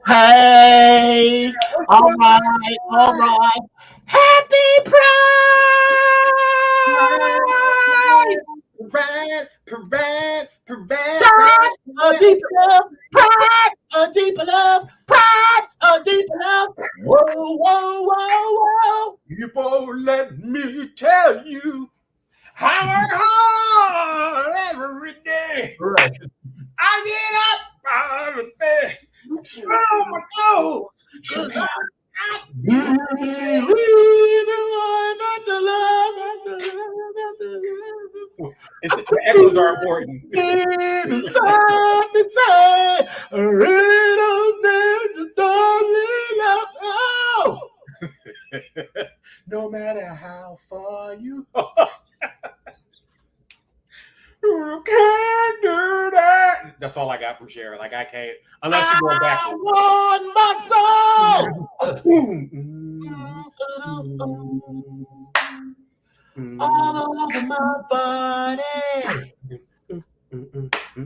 Hey, What's all going right, all on? right. Happy Pride! Parade, parade, parade, Pride, a parade. deeper love. Pride, a deeper love. Pride, a deeper love. Whoa, whoa, whoa, whoa. People, let me tell you, I work hard every day. Right. I get up out of bed, put on my clothes, cause I Believe feel in one that the love, the echoes are important. deep inside me say, I really don't need the darling love. Oh, No matter how far you are, you can't do that. That's all I got from Sharon. Like I can't, unless you're going I backwards. want my soul all over my body.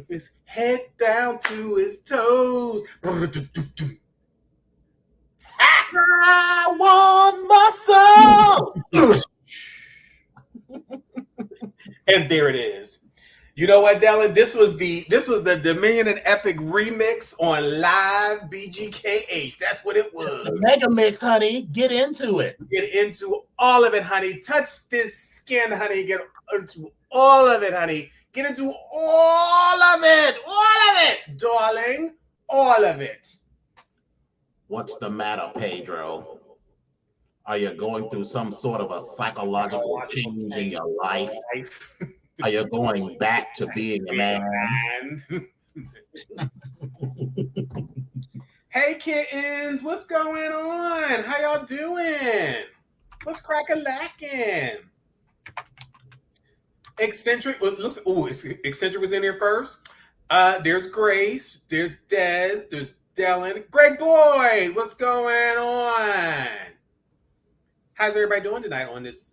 His head down to his toes. I want my soul. And there it is. You know what, Dylan? This was the Dominion and Epic remix on live BGKH. That's what it The was. mega mix, honey. Get into it. Get into all of it, honey. Touch this skin, honey. Get into all of it, honey. Get into all of it. All of it, darling. All of it. What's the matter, Pedro? Are you going through some sort of a psychological Psychological change in change your in life? your life. Are you going back to being a Being man? a man. Hey kittens, what's going on? How y'all doing? What's crack-a-lacking? Eccentric. Well, looks. Oh, eccentric was in here first. There's Grace. There's Des. There's Dylan. Greg Boyd, what's going on? How's everybody doing tonight on this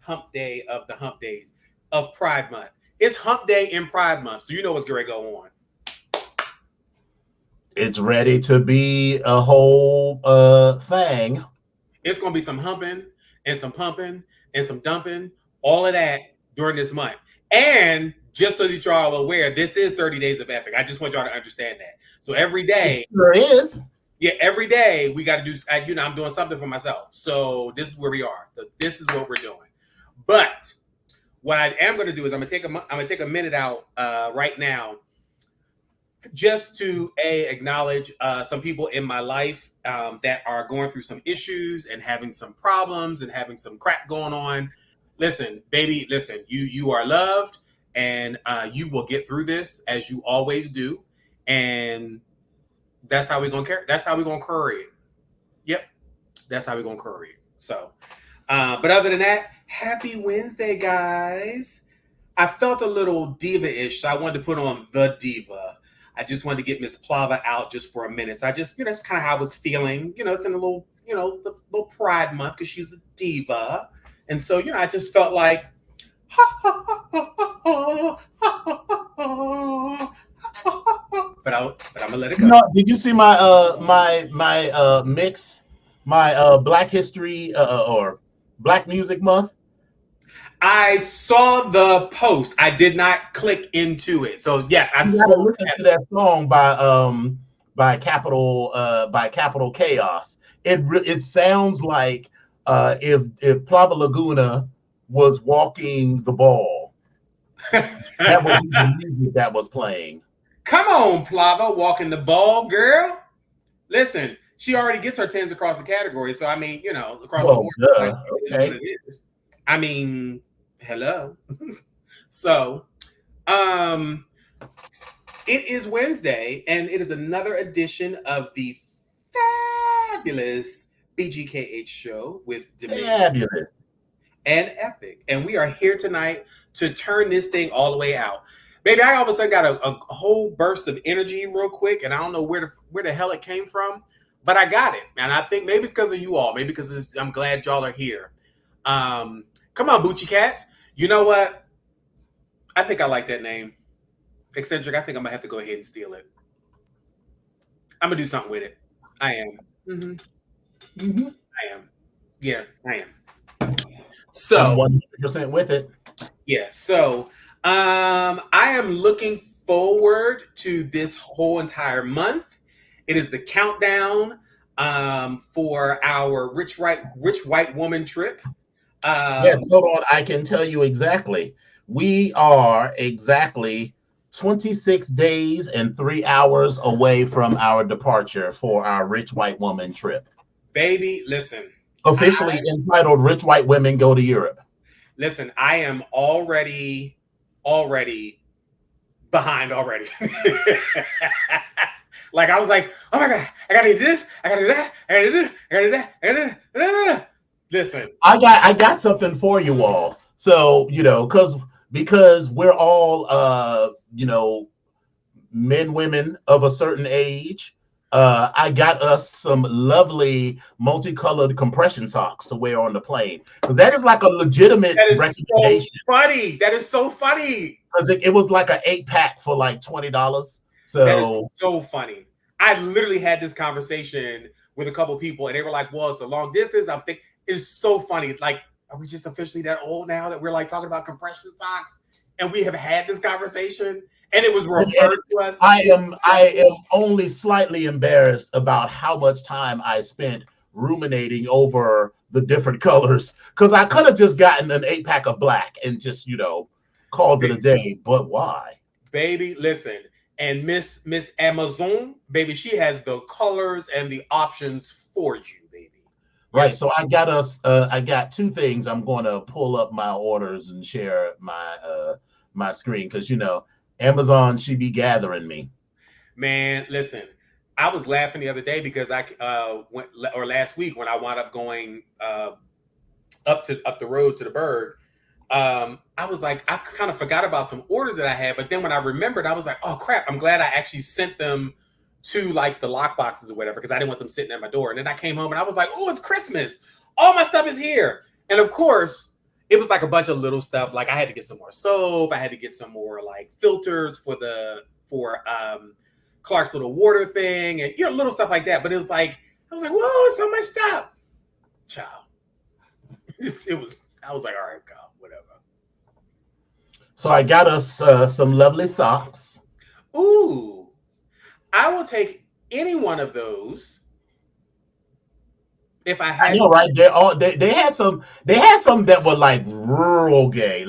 hump day of the hump days of Pride Month? It's hump day in Pride Month, so you know what's going to go on. It's ready to be a whole thing. It's going to be some humping and some pumping and some dumping, all of that during this month. And just so that y'all are aware, this is 30 Days of Epic. I just want y'all to understand that. So every It day, sure is. yeah, every day we got to do, I'm doing something for myself. So this is where we are. This is what we're doing. But what I am going to do is I'm going to take a minute out right now just to acknowledge some people in my life that are going through some issues and having some problems and having some crap going on. Listen, baby, listen. You are loved, and you will get through this as you always do. And that's how we're gonna carry. That's how we're gonna curry it. Yep, that's how we're gonna curry it. So, but other than that, happy Wednesday, guys. I felt a little diva-ish, so I wanted to put on the diva. I just wanted to get Miss Plava out just for a minute. So I just, that's kind of how I was feeling. It's in a little, the little Pride Month because she's a diva, and so I just felt like, but I'm gonna let it go. No, did you see my mix, my Black History or Black Music Month? I saw the post. I did not click into it. So yes, I You saw gotta listen that. to that song by Capital Chaos. It sounds like if Plava Laguna was walking the ball. That would be the music that was playing. Come on, Plava, walking the ball, girl. Listen, she already gets her tens across the category. So I mean, across the Well, board, like duh. it is what Okay. it is. I mean, hello. So, um, it is Wednesday, and it is another edition of the fabulous BGKH show with Dominion Fabulous. and Epic. And we are here tonight to turn this thing all the way out. Baby, I all of a sudden got a whole burst of energy real quick, and I don't know where the hell it came from, but I got it. And I think maybe it's because of you all. Maybe because I'm glad y'all are here. Come on, Boochie Cats. You know what? I think I like that name. Eccentric, I think I'm going to have to go ahead and steal it. I'm gonna do something with it. I am. I am. Yeah, I am. I'm So 100% with it. yeah, so I am looking forward to this whole entire month. It is the countdown for our rich white woman trip. Yes, hold on. I can tell you exactly. We are exactly 26 days and 3 hours away from our departure for our rich white woman trip. Baby, listen. Officially entitled Rich White Women Go to Europe. Listen, I am already behind already. Like I was like, oh my god, I gotta do this, I gotta do that, I gotta do this, I gotta do that, I gotta do that. Listen, I got something for you all. So, because we're all men, women of a certain age. I got us some lovely multicolored compression socks to wear on the plane because that is like a legitimate that is recommendation. so funny. That is so funny. Because it was like an 8-pack for like $20. That is So so funny. I literally had this conversation with a couple people, and they were like, "Well, it's a long distance." I'm thinking it's so funny. Like, are we just officially that old now that we're like talking about compression socks, and we have had this conversation, and it was referred to us? I am only slightly embarrassed about how much time I spent ruminating over the different colors because I could have just gotten an 8-pack of black and just called it a day. But why? Baby, listen. And Miss Amazon, baby, she has the colors and the options for you, baby. Right. Yes. So I got two things. I'm going to pull up my orders and share my screen because Amazon, she be gathering me. Man, listen, I was laughing the other day because last week when I wound up going up the road to the Berg. I was like, I kind of forgot about some orders that I had, but then when I remembered, I was like, oh crap, I'm glad I actually sent them to like the lock boxes or whatever because I didn't want them sitting at my door. And then I came home and I was like, oh, it's Christmas. All my stuff is here. And of course, it was like a bunch of little stuff. Like I had to get some more soap. I had to get some more like filters for Clark's little water thing and little stuff like that. But it was like, I was like, whoa, so much stuff. Child. I was like, all right, God. So I got us some lovely socks. Ooh, I will take any one of those. If I had, right? They had some that were like rural gay,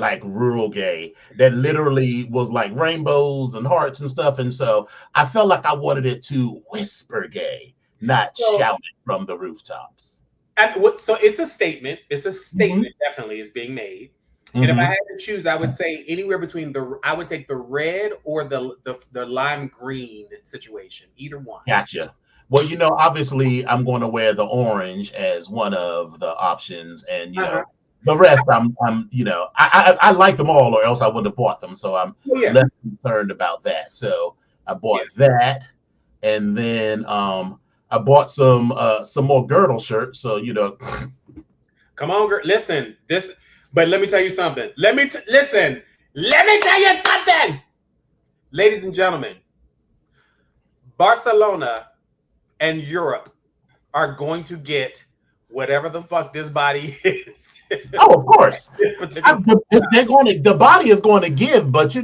that literally was like rainbows and hearts and stuff. And so I felt like I wanted it to whisper gay, not shout it from the rooftops. So it's a statement. It's a statement. Definitely is being made. And if I had to choose, I would say anywhere between I would take the red or the lime green situation, either one. Gotcha. Well, obviously I'm going to wear the orange as one of the options, and the rest I like them all, or else I wouldn't have bought them. So I'm less concerned about that. So I bought that, and then I bought some more girdle shirts. So come on, girl. Listen, this. But let me tell you something. Let me tell you something. Ladies and gentlemen, Barcelona and Europe are going to get whatever the fuck this body is. Oh, of course. The body is going to give, but you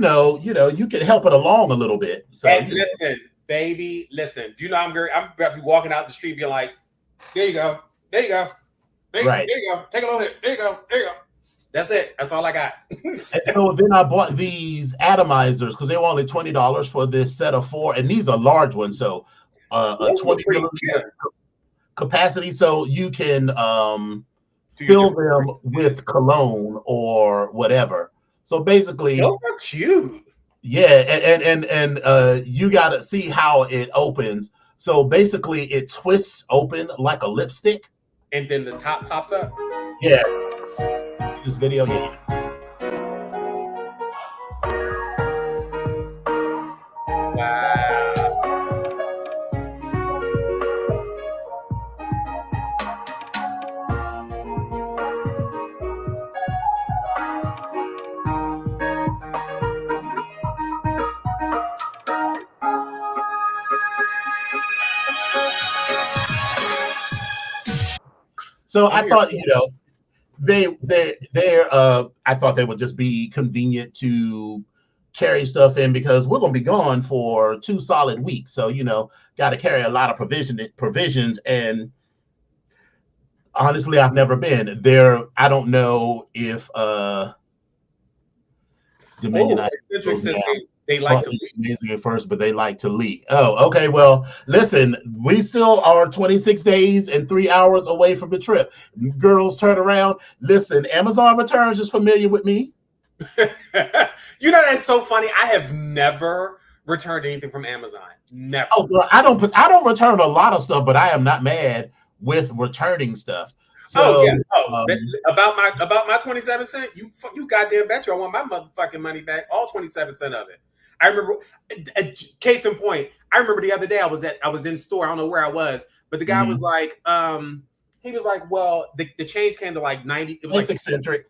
can help it along a little bit. So and listen, baby, listen. Do you know I'm about to be walking out the street being like, there you go. There you go. There you go. Take a little hit. There you go. There you go. That's it. That's all I got. So then I bought these atomizers because they were only $20 for this set of 4, and these are large ones. So a 20 milliliter capacity, so you can fill them with cologne or whatever. So basically, those are cute. Yeah, and you got to see how it opens. So basically, it twists open like a lipstick, and then the top pops up. Yeah. This video, yeah. So I'm I here thought, for they're I thought they would just be convenient to carry stuff in because we're gonna be gone for 2 solid weeks. So, got to carry a lot of provisions. And honestly, I've never been there. I don't know if Dominion Oh, I eccentric goes says now. they like Thought to it leave. was amazing at first, but they like to leak. Oh, okay. Well, listen, we still are 26 days and 3 hours away from the trip. Girls, turn around. Listen, Amazon Returns is familiar with me. That's so funny. I have never returned anything from Amazon. Oh, Never. girl, I don't return a lot of stuff, but I am not mad with returning stuff. Oh So, yeah. Oh, um, about my 27 cent. You goddamn bet you I want my motherfucking money back. All 27 cent of it. I remember. Case in point. I remember the other day I was in store. I don't know where I was, but the guy was mhm. like, he was like, well, the change came to like 90. It's eccentric.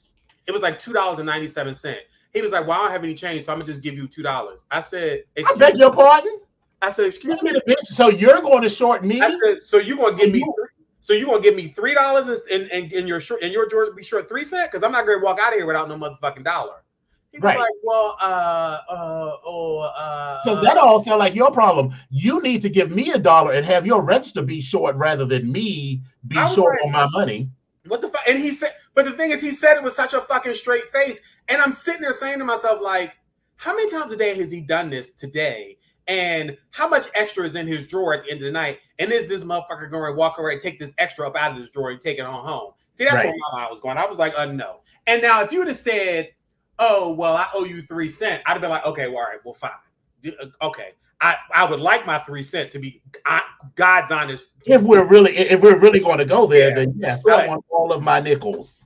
It was like $2.97. He was like, well, I don't have any change, so I'm gonna just give you $2. I said, I beg your pardon. I said, Wait excuse a me. minute, bitch. So you're going to short I me, said, so you gonna give and me you $3 and your short and your George be short 3 cents? Because I'm not gonna walk out of here without no motherfucking dollar. He was right? like, well, Because that all sounds like your problem. You need to give me $1 and have your register be short rather than me be I was short like, on my money. what the fuck? And he said, but the thing is, he said it with such a fucking straight face. And I'm sitting there saying to myself, like, how many times a day has he done this today? And how much extra is in his drawer at the end of the night? And is this motherfucker going to walk away and take this extra up out of his drawer and take it on home? See, that's where Right. my mind was going. I was like, no. And now, if you would have said, oh, well, I owe you 3 cents, I'd have been like, okay, well, all right, well, fine. Okay. I would like my 3 cents to be God's honest. If we're really going to go there, Yeah. then yes, I But want all of my nickels.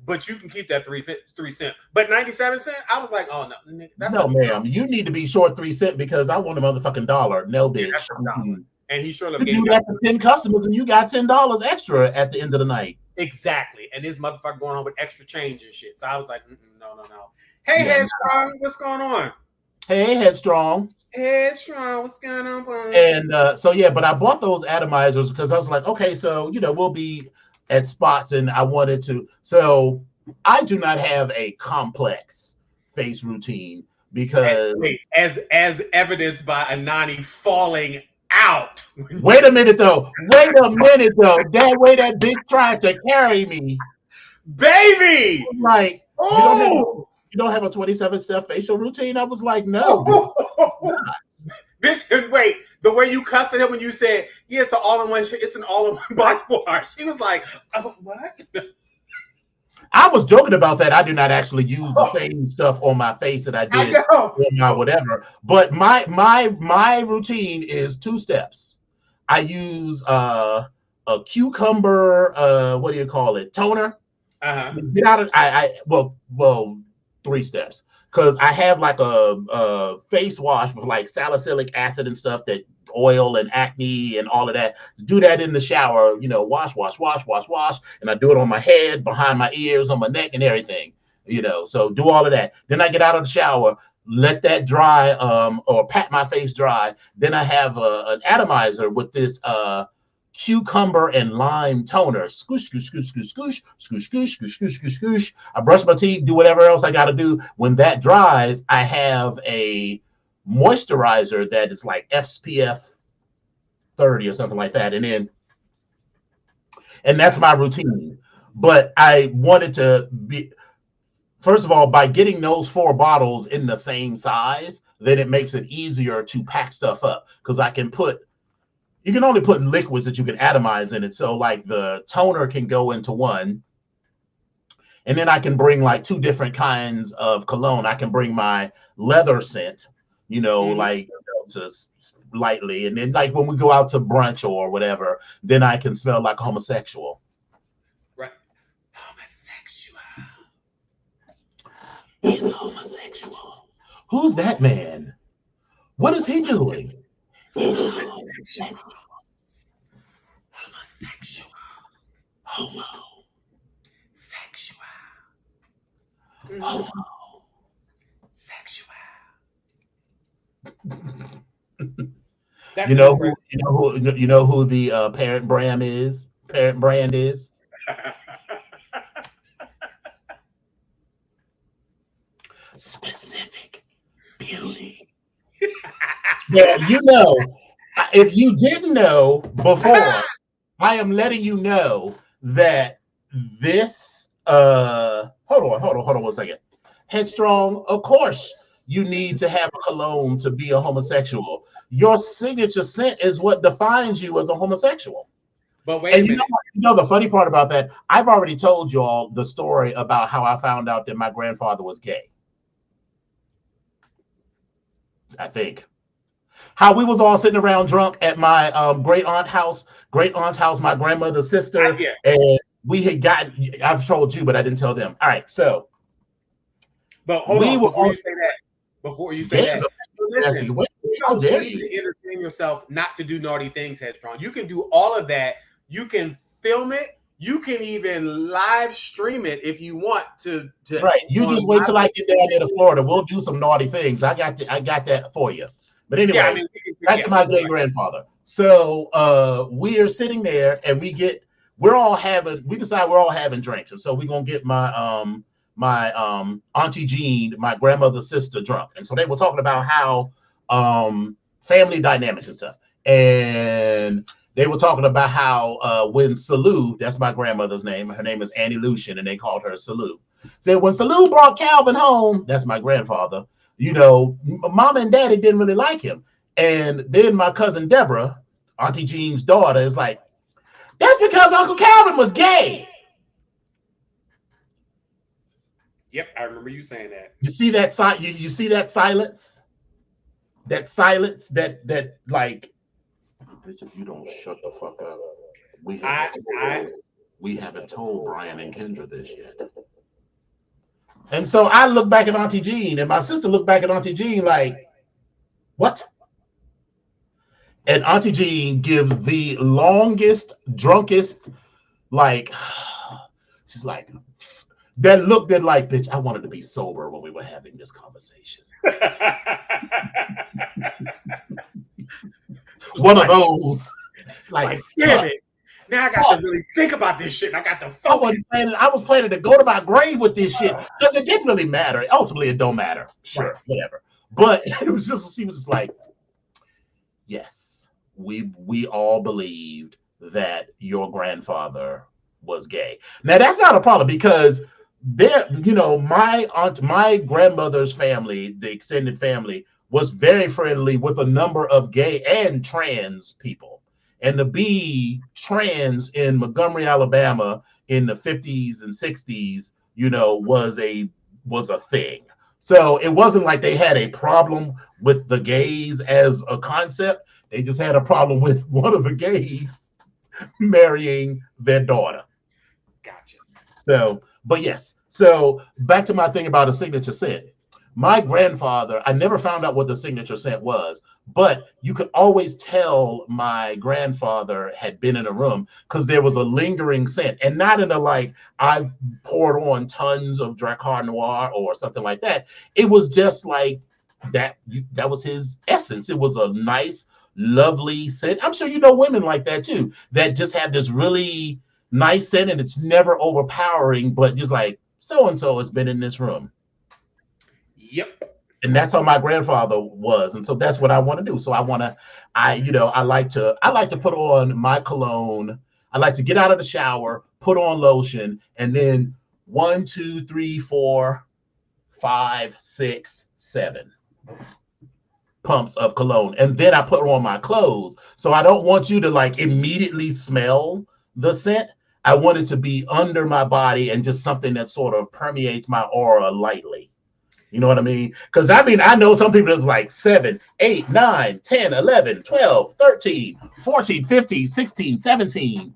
but you can keep that 3 cent. But 97 cent, I was like, oh no, that's a No, ma'am. You need to be short 3 cents because I want a motherfucking dollar. No, yeah, that's bitch. a dollar. And he sure enough You gave me do that to 10 customers and you got $10 extra at the end of the night. exactly. And this motherfucker going on with extra change and shit. So I was like, no. Hey, Yeah. Headstrong, what's going on? Hey, Headstrong. Headstrong, what's going on, boys? And so yeah, but I bought those atomizers because I was like, okay, so we'll be at spots, and I wanted to. So I do not have a complex face routine because Wait, as evidenced by Anani falling out. wait a minute though. Wait a minute though. That way that bitch tried to carry me. Baby! Like, Oh! you don't have a 27-step facial routine? I was like, no, bitch, not. Bitch, wait, the way you cussed at him when you said, yeah, it's an all-in-one shit, it's an all-in-one body wash. She was like, oh, what? I was joking about that. I do not actually use the same stuff on my face that I I did know. on my whatever. But my routine is 2 steps. I use a cucumber, what do you call it, toner. Uh-huh. To get out of well 3 steps, because I have like a face wash with like salicylic acid and stuff, that oil and acne and all of that. Do that in the shower, wash, and I do it on my head, behind my ears, on my neck, and everything. So do all of that. Then I get out of the shower, let that dry, or pat my face dry. Then I have an atomizer with this cucumber and lime toner. Scoosh, scoosh, scoosh, scoosh, scoosh, scoosh, scoosh, scoosh, scoosh, scoosh, scoosh. I brush my teeth, do whatever else I got to do. When that dries, I have a moisturizer that is like SPF 30 or something like that, and that's my routine. But I wanted to be, first of all, by getting those 4 bottles in the same size, then it makes it easier to pack stuff up, because you can only put liquids that you can atomize in it. So like the toner can go into one, and then I can bring like 2 different kinds of cologne. I can bring my leather scent, like to lightly, and then like when we go out to brunch or whatever, then I can smell like a homosexual. Right. Homosexual. He's a homosexual. Who's that man? What is he doing? He's a homosexual. Homosexual. Homo. Sexual. Homo. Sexual. That's You the new know who fragrance. you know who the parent brand is? Parent brand is Specific Beauty. Yeah, you know, if you didn't know before, I am letting you know that this hold on 1 second. Headstrong, of course, you need to have a cologne to be a homosexual. Your signature scent is what defines you as a homosexual. But wait a And you know, minute. you know the funny part about that, I've already told you all the story about how I found out that my grandfather was gay. I think how we was all sitting around drunk at my great aunt's house, my grandmother's sister, Yeah. and we had gotten. I've told you, but I didn't tell them. All right, so But hold we on, were all before you say gay as that, a so message. listen, you How don't dare need you? to entertain yourself not to do naughty things, Headstrong. You can do all of that. You can film it. You can even live stream it if you want to Right, you on just wait my till I get down there to Florida. We'll do some naughty things. I got that for you. But yeah, I anyway, mean, back yeah, to my gay grandfather. So we are sitting there and we decide we're all having drinks. And so we're gonna get my Auntie Jean, my grandmother's sister, drunk. And so they were talking about how family dynamics and stuff. And they were talking about how when Salou, that's my grandmother's name, her name is Annie Lucian, and they called her Salou. Said when Salou brought Calvin home, that's my grandfather, you know, mama and daddy didn't really like him. And then my cousin Deborah, Auntie Jean's daughter, is like, that's because Uncle Calvin was gay. Yep, I remember you saying that. You see that you see that silence? That silence that like, Bishop, you don't shut the fuck up. We haven't told Brian and Kendra this yet. And so I look back at Auntie Jean, and my sister looked back at Auntie Jean like, what? And Auntie Jean gives the longest, drunkest, like, she's like, that look that like, bitch, I wanted to be sober when we were having this conversation. One of those, like damn it. Now I got to really think about this shit. I got to focus. I was planning to go to my grave with this shit because it didn't really matter. Ultimately, it don't matter. Sure, right. Whatever. But it was just, she was just like, yes, we all believed that your grandfather was gay. Now that's not a problem because my grandmother's family, the extended family, was very friendly with a number of gay and trans people. And to be trans in Montgomery, Alabama in the 50s and 60s, was a thing. So it wasn't like they had a problem with the gays as a concept. They just had a problem with one of the gays marrying their daughter. Gotcha. So, but yes. So back to my thing about a signature scent. My grandfather, I never found out what the signature scent was, but you could always tell my grandfather had been in a room because there was a lingering scent, and not in a like I poured on tons of Dracar Noir or something like that. It was just like that. That was his essence. It was a nice, lovely scent. I'm sure you know women like that too, that just have this really nice scent, and it's never overpowering, but just like so and so has been in this room. Yep. And that's how my grandfather was, and so that's what I want to do. So I like to put on my cologne. I like to get out of the shower, put on lotion, and then 1, 2, 3, 4, 5, 6, 7 pumps of cologne, and then I put on my clothes. So I don't want you to like immediately smell the scent. I want it to be under my body and just something that sort of permeates my aura lightly. You know what I mean? Because I know some people that's like 7, 8, 9, 10, 11, 12, 13, 14, 15, 16, 17.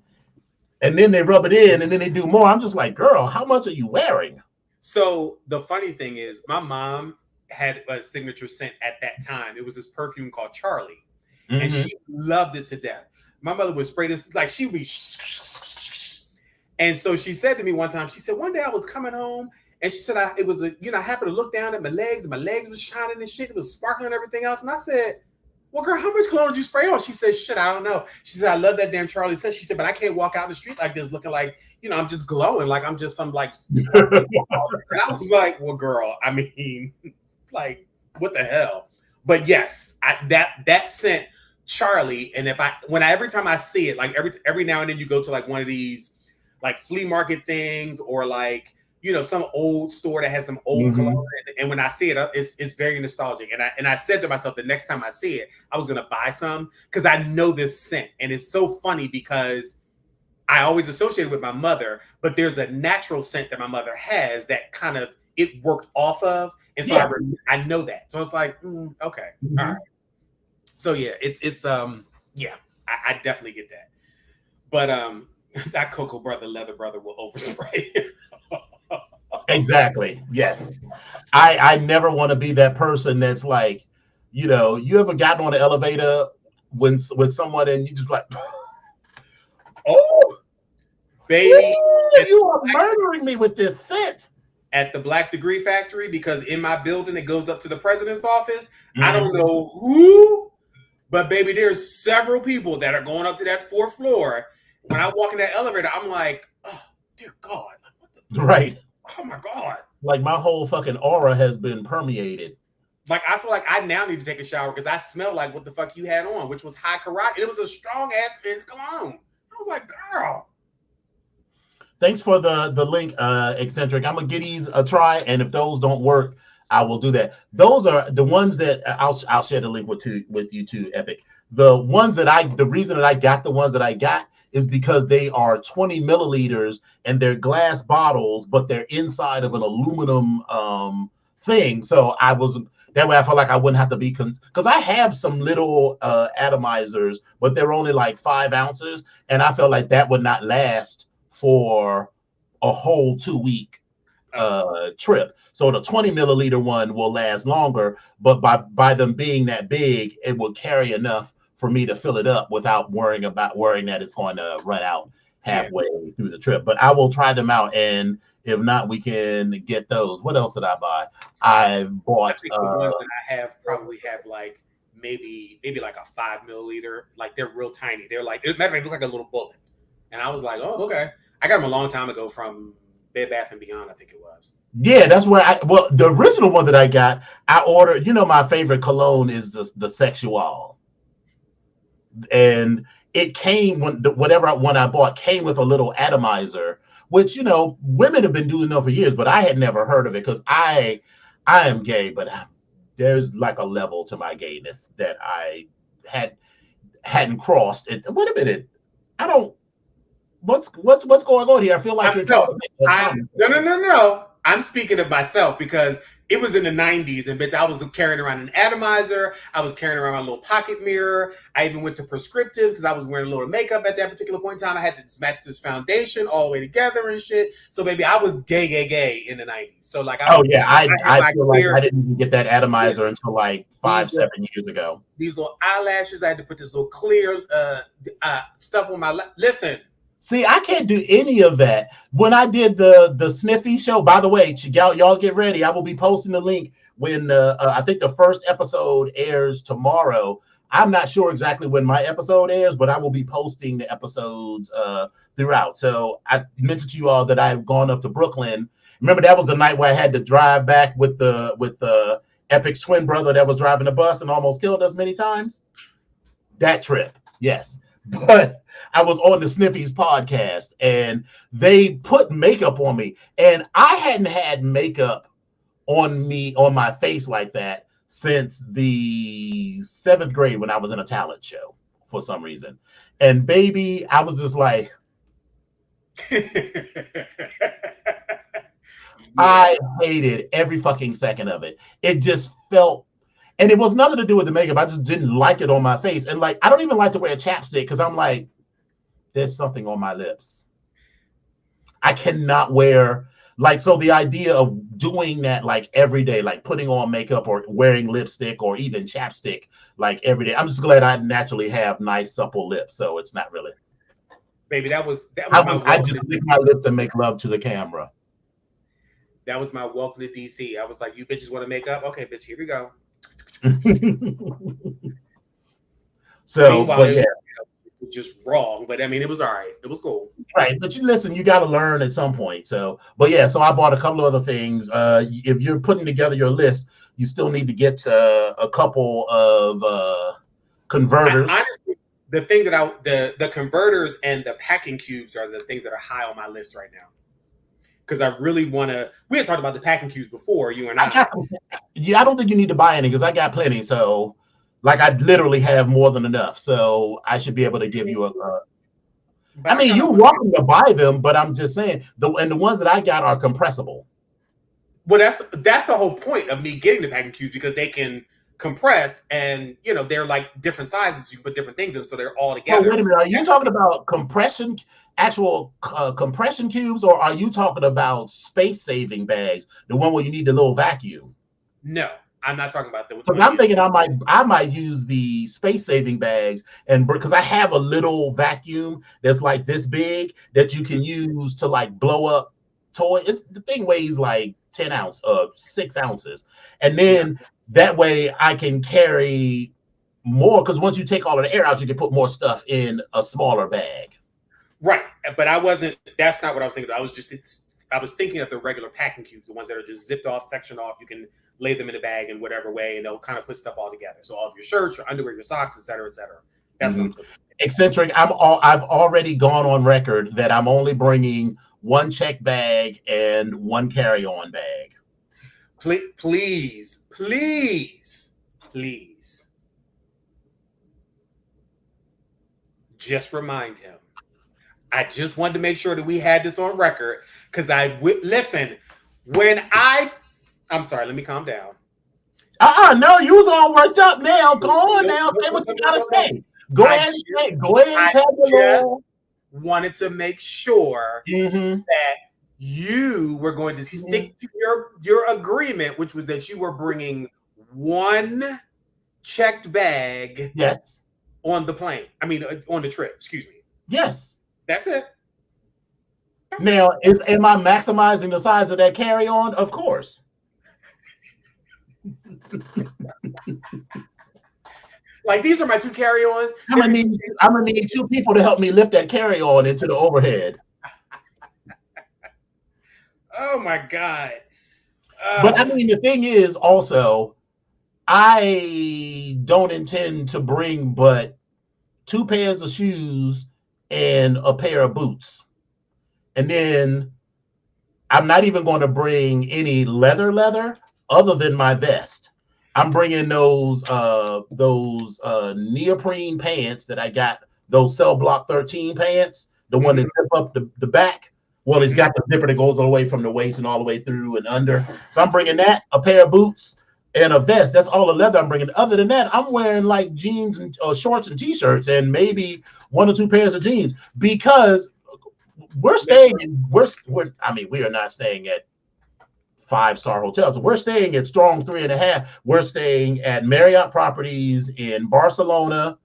And then they rub it in and then they do more. I'm just like, girl, how much are you wearing? So the funny thing is, my mom had a signature scent at that time. It was this perfume called Charlie. Mm-hmm. And she loved it to death. My mother would spray this, like she'd be. And so she said to me one time, she said, one day I was coming home, and she said, I happened to look down at my legs, and my legs was shining and shit. It was sparkling and everything else. And I said, well, girl, how much cologne did you spray on? She said, shit, I don't know. She said, I love that damn Charlie said. She said, but I can't walk out in the street like this looking like, I'm just glowing. Like I'm just some like sparkly. And I was like, well, girl, I mean, like, what the hell? But yes, that scent Charlie. And every time I see it, like every now and then you go to like one of these like flea market things or like, some old store that has some old cologne. And when I see it, it's very nostalgic. And I said to myself, the next time I see it, I was going to buy some because I know this scent. And it's so funny because I always associate it with my mother, but there's a natural scent that my mother has that kind of it worked off of. And so I know that. So it's like, okay. All right. So yeah, it's yeah, I definitely get that. But that Cocoa Brother Leather Brother will overspray. Exactly. Yes. I never want to be that person that's like, you ever gotten on an elevator with someone and you just like, oh, baby, you are murdering me with this scent. At the Black Degree Factory, because in my building it goes up to the president's office. I don't know who, but baby, there's several people that are going up to that 4th floor. When I walk in that elevator, I'm like, oh dear God, what the right? Oh my God! Like my whole fucking aura has been permeated. Like I feel like I now need to take a shower because I smell like what the fuck you had on, which was high karate, and it was a strong ass men's cologne. I was like, girl. Thanks for the link, Eccentric. I'm gonna get these a try, and if those don't work, I will do that. Those are the ones that I'll share the link with you too, Epic. The reason that I got the ones that I got is because they are 20 milliliters and they're glass bottles, but they're inside of an aluminum thing. So that way I felt like I wouldn't have to be because I have some little atomizers, but they're only like 5 ounces, and I felt like that would not last for a whole 2-week trip. So the 20 milliliter one will last longer, but by them being that big, it will carry enough for me to fill it up without worrying that it's going to run out halfway through the trip. But I will try them out, and if not, we can get those. What else did I buy? I bought the ones that I probably have like maybe like a 5 milliliter. Like they're real tiny. They're like, matter of fact, they look like a little bullet. And I was like, oh, okay. I got them a long time ago from Bed Bath & Beyond, I think it was. Yeah, that's where the original one that I got, I ordered, my favorite cologne is the Sexual. And it came whatever one I bought came with a little atomizer, which, women have been doing that for years, but I had never heard of it because I am gay, but there's like a level to my gayness that I hadn't crossed. Wait a minute. What's going on here? I feel like No. I'm speaking of myself because it was in the 90s, and bitch, I was carrying around an atomizer. I was carrying around a little pocket mirror. I even went to prescriptive because I was wearing a little makeup at that particular point in time. I had to match this foundation all the way together and shit. So baby, I was gay in the 90s. So like, I feel like I didn't even get that atomizer until like 5-7 years ago. These little eyelashes, I had to put this little clear stuff on my listen. See, I can't do any of that. When I did the Sniffy show, by the way, y'all get ready. I will be posting the link when I think the first episode airs tomorrow. I'm not sure exactly when my episode airs, but I will be posting the episodes throughout. So I mentioned to you all that I've gone up to Brooklyn. Remember, that was the night where I had to drive back with the Epic's twin brother that was driving the bus and almost killed us many times. That trip, yes. But I was on the Sniffies podcast and they put makeup on me, and I hadn't had makeup on my face like that since the 7th grade when I was in a talent show for some reason. And baby, I was just like, I hated every fucking second of it. It just felt, and it was nothing to do with the makeup. I just didn't like it on my face. And like, I don't even like to wear chapstick because I'm like, there's something on my lips. I cannot wear, like, so the idea of doing that like every day, like putting on makeup or wearing lipstick or even chapstick like every day. I'm just glad I naturally have nice supple lips, so it's not really. Baby, I just lick my lips and make love to the camera. That was my welcome to DC. I was like, you bitches want to make up? Okay, bitch, here we go. So, Meanwhile, but yeah, it was just wrong. But I mean, it was all right. It was cool. right. But you listen, you got to learn at some point. So, but yeah, so I bought a couple of other things. If you're putting together your list, you still need to get a couple of converters. Honestly, the thing that the converters and the packing cubes are the things that are high on my list right now. Because I really want to. We had talked about the packing cubes before, you and I. Yeah, I don't think you need to buy any because I got plenty. So, like, I literally have more than enough. So I should be able to give you a. I mean, you're welcome to buy them, but I'm just saying the ones that I got are compressible. Well, that's the whole point of me getting the packing cubes because they can compress and they're like different sizes. You can put different things in them, so they're all together. Oh, wait a minute. Are you talking about actual compression cubes, or are you talking about space saving bags, the one where you need the little vacuum? No, I'm not talking about that. Because I'm thinking I might use the space saving bags, and because I have a little vacuum that's like this big that you can use to like blow up toys. The thing weighs like 6 ounces, and then that way I can carry more, because once you take all of the air out, you can put more stuff in a smaller bag. Right, but that's not what I was thinking. I was thinking of the regular packing cubes, the ones that are just zipped off, sectioned off. You can lay them in a bag in whatever way, and they'll kind of put stuff all together. So all of your shirts, your underwear, your socks, et cetera, et cetera. That's what I'm thinking. Eccentric. I've already gone on record that I'm only bringing one check bag and one carry-on bag. Please. Just remind him. I just wanted to make sure that we had this on record because listen. I'm sorry. Let me calm down. No, you was all worked up now. Go on now. Say what you gotta say. Go ahead and tell me. Wanted to make sure that you were going to stick to your agreement, which was that you were bringing one checked bag. Yes. On the plane. I mean, on the trip. Excuse me. Yes. That's it. Am I maximizing the size of that carry-on? Of course. Like, these are my 2 carry-ons. I'm gonna need 2 people to help me lift that carry-on into the overhead. Oh my God. But I mean, the thing is also, I don't intend to bring but 2 pairs of shoes and a pair of boots. And then I'm not even going to bring any leather other than my vest. I'm bringing those neoprene pants that I got, those Cell Block 13 pants, the one that zip up the back. Well, it's got the zipper that goes all the way from the waist and all the way through and under. So I'm bringing that, a pair of boots, and a vest. That's all the leather I'm bringing. Other than that, I'm wearing like jeans and shorts and t-shirts and maybe 1 or 2 pairs of jeans, because we're staying we are not staying at 5-star hotels. We're staying at strong 3.5. We're staying at Marriott properties in Barcelona,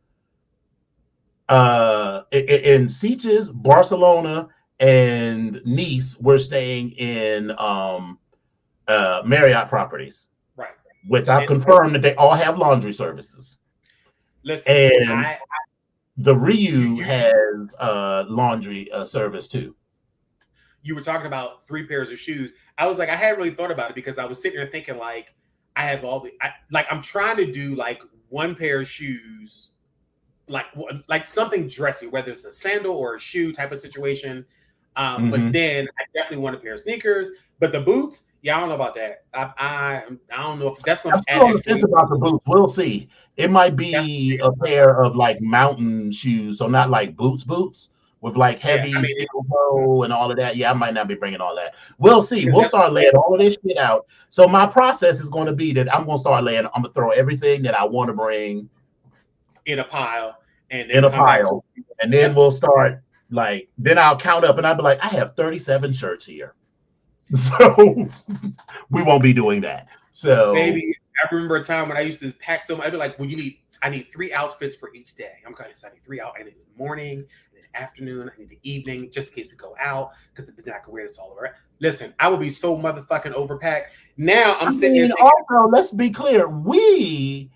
in Sitges, Barcelona, and Nice. We're staying in Marriott properties. Right. Which I've confirmed that they all have laundry services. Listen, and the Ryu has laundry service too. You were talking about 3 pairs of shoes. I was like, I hadn't really thought about it because I was sitting there thinking like, I have I'm trying to do like 1 pair of shoes, like something dressy, whether it's a sandal or a shoe type of situation. But then I definitely want a pair of sneakers. But the boots, I don't know about that. I don't know if that's going to add. I'm still on the fence about the boots. We'll see. It might be a pair of like mountain shoes, so not like boots with like heavy steel toe and all of that. I might not be bringing all that. We'll see. We'll start laying all of this shit out. So my process is going to be that I'm going to start laying. I'm going to throw everything that I want to bring in a pile, and then we'll start then I'll count up and I'll be like, I have 37 shirts here. So we won't be doing that. So maybe I remember a time when I used to pack so much. I'd be like, I need 3 outfits for each day. I need 3 outfits. I need the morning, I need the afternoon, I need the evening, just in case we go out, because then I can wear this all over. Listen, I would be so motherfucking overpacked. Now I'm sitting here thinking, also, let's be clear, we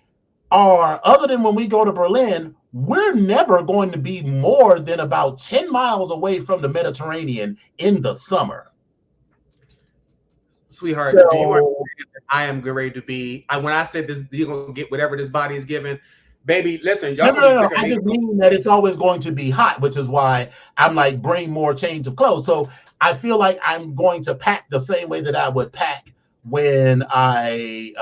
are, other than when we go to Berlin, we're never going to be more than about 10 miles away from the Mediterranean in the summer. Sweetheart, do you So understand that I am ready to be? When I said this, you're gonna get whatever this body is given, baby. Listen, no, y'all no, gonna be no, no. sick of I me. just mean that it's always going to be hot, which is why I'm like, bring more change of clothes. So I feel like I'm going to pack the same way that I would pack when I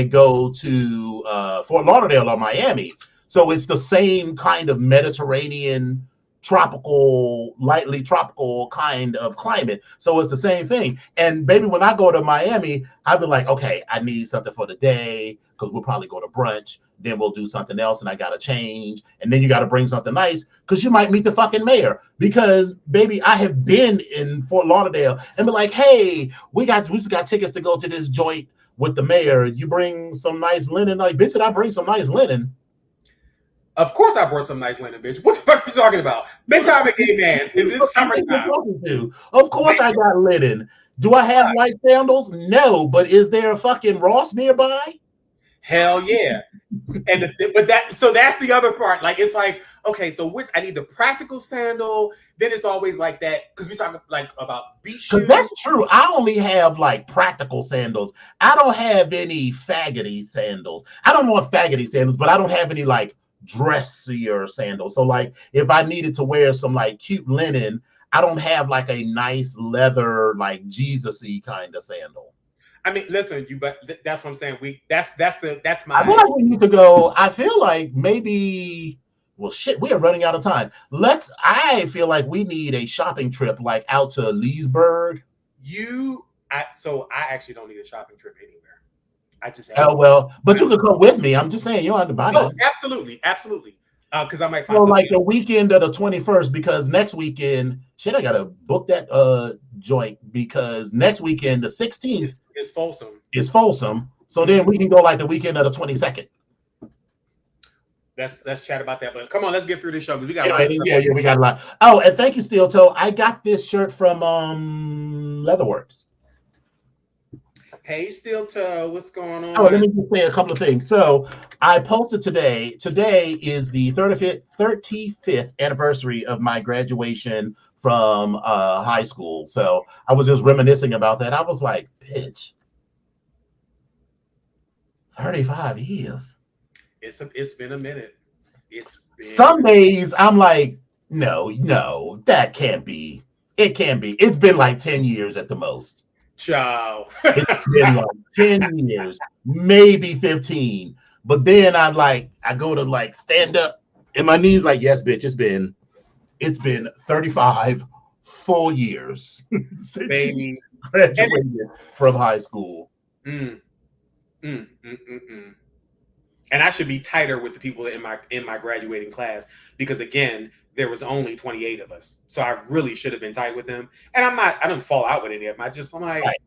go to Fort Lauderdale or Miami. So it's the same kind of Mediterranean, tropical, lightly tropical kind of climate. So it's the same thing. And baby, when I go to Miami, I'll be like, okay, I need something for the day because we'll probably go to brunch. Then we'll do something else and I got to change. And then you got to bring something nice because you might meet the fucking mayor. Because, baby, I have been in Fort Lauderdale and be like, hey, we just got tickets to go to this joint with the mayor. You bring some nice linen. Like, bitch, did I bring some nice linen? Of course, I brought some nice linen, bitch. What the fuck are you talking about? Bitch, I'm a gay man. It's summertime. Of course, I got linen. Do I have white sandals? No, but is there a fucking Ross nearby? Hell yeah. But that's the other part. Like, it's like, okay, so which I need the practical sandal. Then it's always like that because we talk like about beach shoes. Because that's true. I only have like practical sandals. I don't have any faggoty sandals. I don't want faggoty sandals, but I don't have any like dressier sandals. So like if I needed to wear some like cute linen, I don't have like a nice leather like Jesus-y kind of sandal. I mean, listen, but that's what I'm saying. That's my. I feel like we need to go. I feel like maybe. Well, shit, we are running out of time. I feel like we need a shopping trip, like out to Leesburg. So I actually don't need a shopping trip anywhere. I just. But you could come with me. I'm just saying you don't have to buy that. Absolutely. Because I might find. So like the weekend of the 21st, because next weekend, shit, I gotta book that joint because next weekend, the 16th, is Folsom. So then we can go like the weekend of the 22nd. Let's chat about that. But come on, let's get through this show because we got we got a lot. Oh, and thank you, Steel Toe. I got this shirt from Leatherworks. Hey, Steel Toe, what's going on? Oh, let me just say a couple of things. So I posted today. Today is the 35th anniversary of my graduation from high school. So I was just reminiscing about that. I was like, bitch, 35 years. It's been a minute. Some days I'm like, no, that can't be. It can't be. It's been like 10 years at the most. Ciao. It's been like 10 years, maybe 15. But then I'm like, I go to like stand up and my knees like, yes, bitch, it's been 35 full years since you graduated from high school. And I should be tighter with the people in my graduating class because again, there was only 28 of us. So I really should have been tight with them. And I don't fall out with any of them. I'm like, right.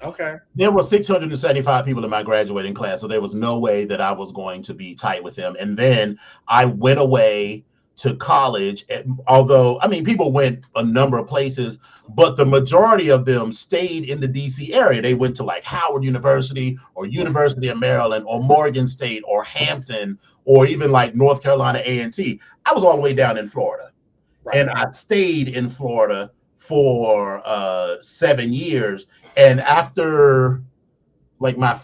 Okay. There were 675 people in my graduating class. So there was no way that I was going to be tight with them. And then I went away to college. Although, I mean, people went a number of places, but the majority of them stayed in the DC area. They went to like Howard University or University of Maryland or Morgan State or Hampton or even like North Carolina A&T. I was all the way down in Florida. Right. And I stayed in Florida for 7 years. And after my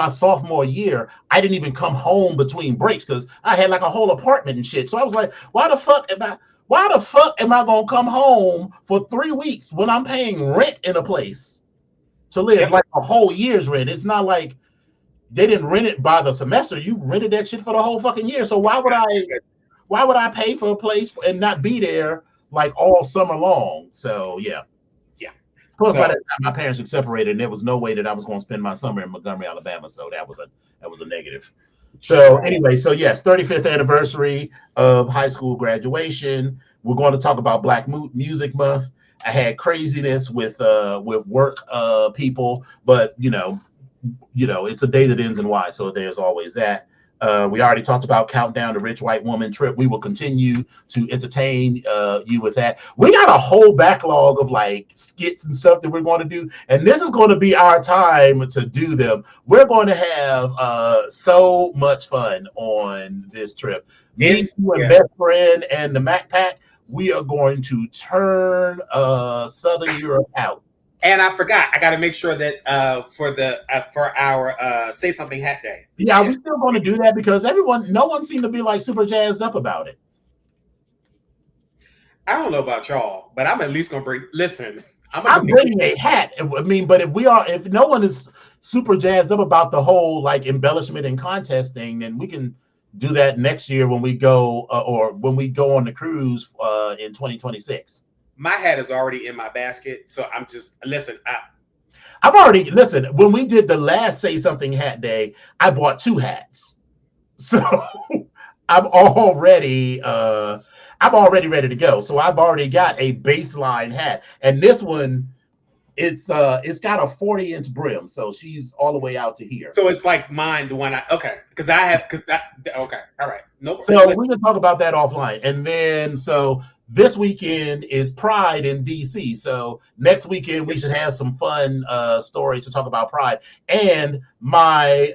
sophomore year, I didn't even come home between breaks because I had like a whole apartment and shit. So I was like, why the fuck am I gonna come home for 3 weeks when I'm paying rent in a place to live? Like a whole year's rent. It's not like they didn't rent it by the semester. You rented that shit for the whole fucking year. So why would I pay for a place and not be there like all summer long? So yeah. Plus, by that time, my parents had separated, and there was no way that I was going to spend my summer in Montgomery, Alabama. So that was a negative. So anyway, so yes, 35th anniversary of high school graduation. We're going to talk about Black Music Month. I had craziness with work people, but you know, it's a day that ends in Y, so there's always that. We already talked about Countdown to Rich White Woman trip. We will continue to entertain you with that. We got a whole backlog of like skits and stuff that we're going to do, and this is going to be our time to do them. We're going to have so much fun on this trip. Me, you, and Best Friend, and the Mac Pack. We are going to turn Southern Europe out. And I forgot, I got to make sure that for our Say Something Hat Day. Yeah, we're still going to do that because no one seemed to be like super jazzed up about it. I don't know about y'all, but I'm at least going to bring. Listen, I'm bringing a hat. I mean, but if no one is super jazzed up about the whole like embellishment and contest thing, then we can do that next year when we go or when we go on the cruise in 2026. My hat is already in my basket, so I'm just listen. I've already when we did the last Say Something Hat Day, I bought 2 hats, so I'm already ready to go. So I've already got a baseline hat, and this one, it's got a 40-inch brim, so she's all the way out to here. So it's like mine, the one okay, all right, nope. So we can talk about that offline, and then so. This weekend is Pride in DC. So next weekend we should have some fun stories to talk about Pride. And my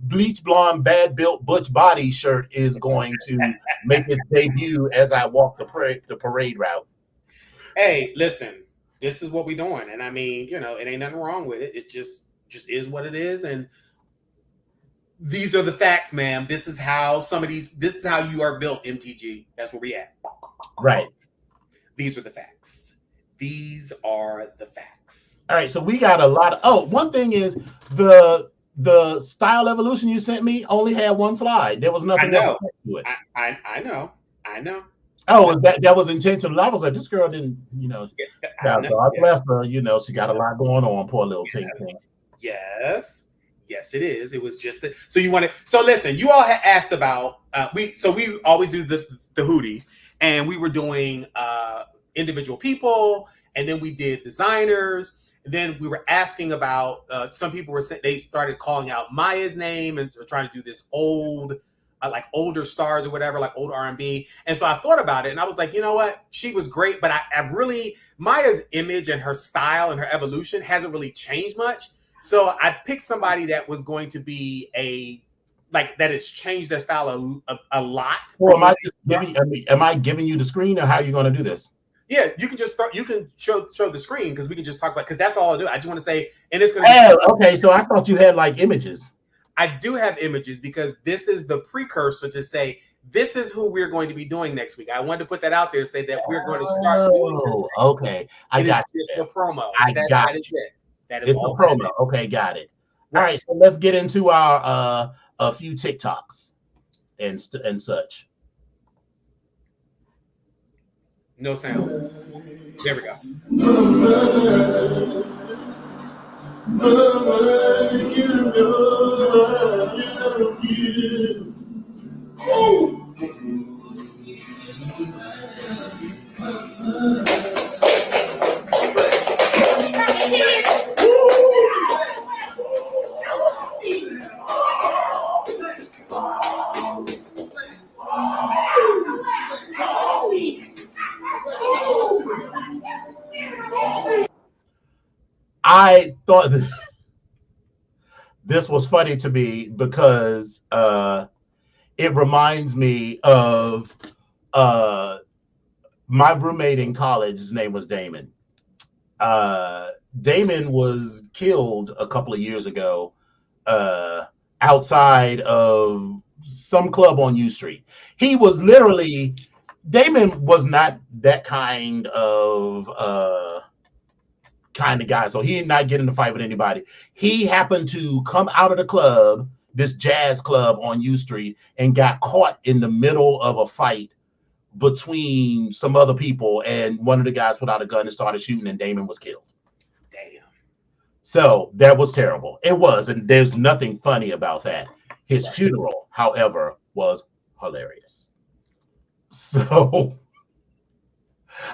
bleach blonde, bad built Butch Body shirt is going to make its debut as I walk the parade route. Hey, listen, this is what we're doing, and I mean, it ain't nothing wrong with it. It just is what it is, and these are the facts, ma'am. This is how you are built, MTG. That's where we at. Right. These are the facts. These are the facts. All right. So we got a lot of. One thing is the style evolution you sent me only had one slide. There was nothing else to it. I know. Oh, that was intentional. I was like, this girl didn't, God bless her. She got a lot going on. Poor little Ting. Yes, it is. It was just so you wanted. So listen, you all had asked about we always do the hoodie. And we were doing individual people, and then we did designers. And then we were asking about some people they started calling out Maya's name and trying to do this old, like older stars or whatever, like old R&B. And so I thought about it, and I was like, you know what? She was great, but I've really Maya's image and her style and her evolution hasn't really changed much. So I picked somebody that was going to be that has changed their style a lot. Well, am I giving you the screen, or how are you going to do this? Yeah, you can just start. You can show the screen because we can just talk about because that's all I do. I just want to say, and it's going to. Okay. So I thought you had like images. I do have images because this is the precursor to say this is who we're going to be doing next week. I wanted to put that out there, say that we're going to start doing. Oh, okay. I got it. It's the promo. That is it. That is it's the promo. Okay, got it. All right, so let's get into our a few TikToks and such. No sound. There we go. I thought this was funny to me because it reminds me of my roommate in college. His name was Damon. Damon was killed a couple of years ago outside of some club on U Street. He was literally, Damon was not that kind of guy. So he did not get in a fight with anybody. He happened to come out of the club, this jazz club on U Street, and got caught in the middle of a fight between some other people. And one of the guys put out a gun and started shooting, and Damon was killed. Damn. So that was terrible. It was. And there's nothing funny about that. His funeral, however, was hilarious. So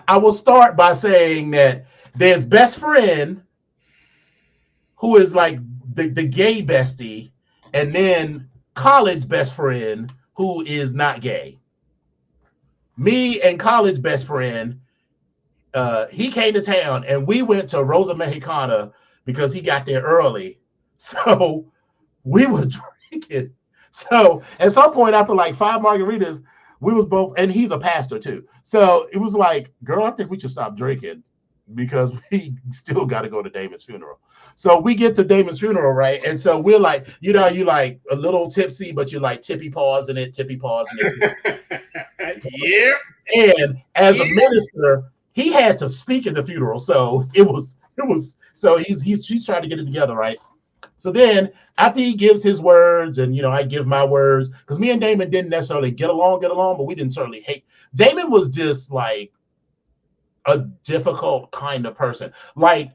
I will start by saying that there's Best Friend, who is like the gay bestie, and then college best friend who is not gay. Me and college best friend, he came to town and we went to Rosa Mexicana because he got there early. So we were drinking. So at some point after like 5 margaritas, we was both, and he's a pastor too. So it was like, girl, I think we should stop drinking because we still got to go to Damon's funeral. So we get to Damon's funeral, right? And so we're like, you know, you like a little tipsy, but you like tippy pausing it, tippy pausing it. Yeah. And as a minister, he had to speak at the funeral. So so he's trying to get it together, right? So then after he gives his words and, you know, I give my words, because me and Damon didn't necessarily get along, but we didn't certainly hate. Damon was just like a difficult kind of person. Like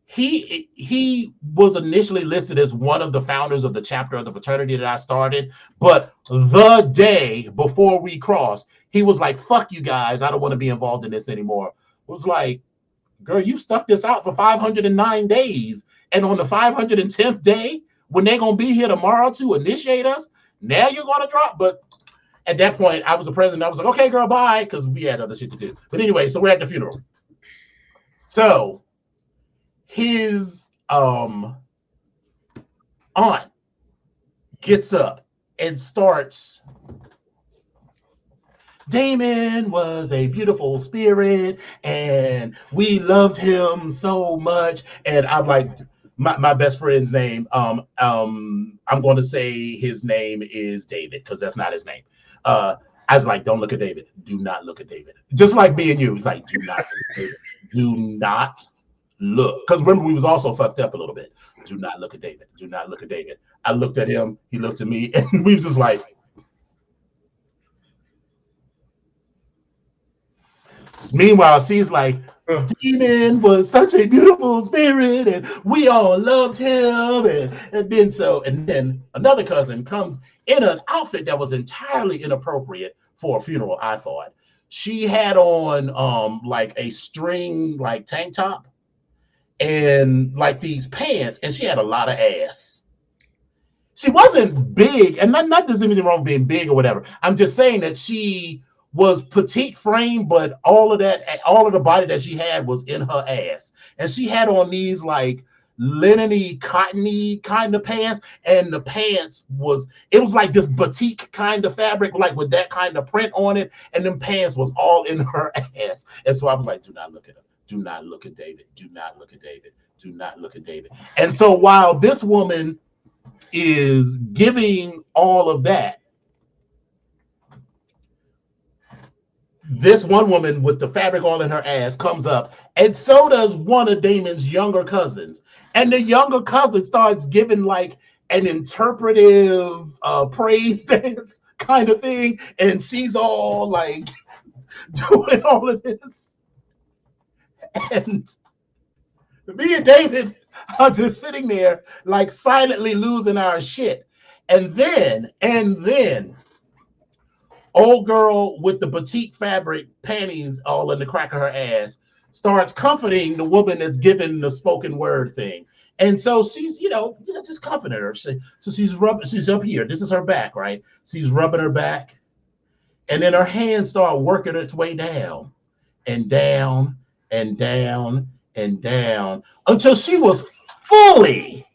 he was initially listed as one of the founders of the chapter of the fraternity that I started, but the day before we crossed, he was like, fuck you guys, I don't want to be involved in this anymore. It was like, girl, you stuck this out for 509 days. And on the 510th day, when they're going to be here tomorrow to initiate us, now you're going to drop. But at that point, I was the president. I was like, okay, girl, bye, because we had other shit to do. But anyway, so we're at the funeral. So his aunt gets up and starts, Damon was a beautiful spirit and we loved him so much. And I'm like, my best friend's name, I'm going to say his name is David because that's not his name. I was like, don't look at David. Do not look at David. Just like me and you. It's like, do not look at David. Do not look. Because remember, we was also fucked up a little bit. Do not look at David. Do not look at David. I looked at him. He looked at me. And we was just like, meanwhile, she's like, Demon was such a beautiful spirit, and we all loved him. And then another cousin comes in an outfit that was entirely inappropriate for a funeral, I thought. She had on like a string like tank top and like these pants, and she had a lot of ass. She wasn't big, and not there's anything wrong with being big or whatever. I'm just saying that she was petite frame, but all of the body that she had was in her ass. And she had on these like linen-y, cottony kind of pants, and the pants was like this batik kind of fabric, like with that kind of print on it, and them pants was all in her ass. And so I was like, do not look at him. Do not look at David. Do not look at David. Do not look at David. And so while this woman is giving all of that, this one woman with the fabric all in her ass comes up, and so does one of Damon's younger cousins. And the younger cousin starts giving like an interpretive praise dance kind of thing, and she's all like doing all of this. And me and David are just sitting there like silently losing our shit. And then old girl with the batik fabric panties all in the crack of her ass starts comforting the woman that's giving the spoken word thing. And so she's, just comforting her. So she's up here. This is her back, right? She's rubbing her back. And then her hands start working its way down and down and down and down until she was fully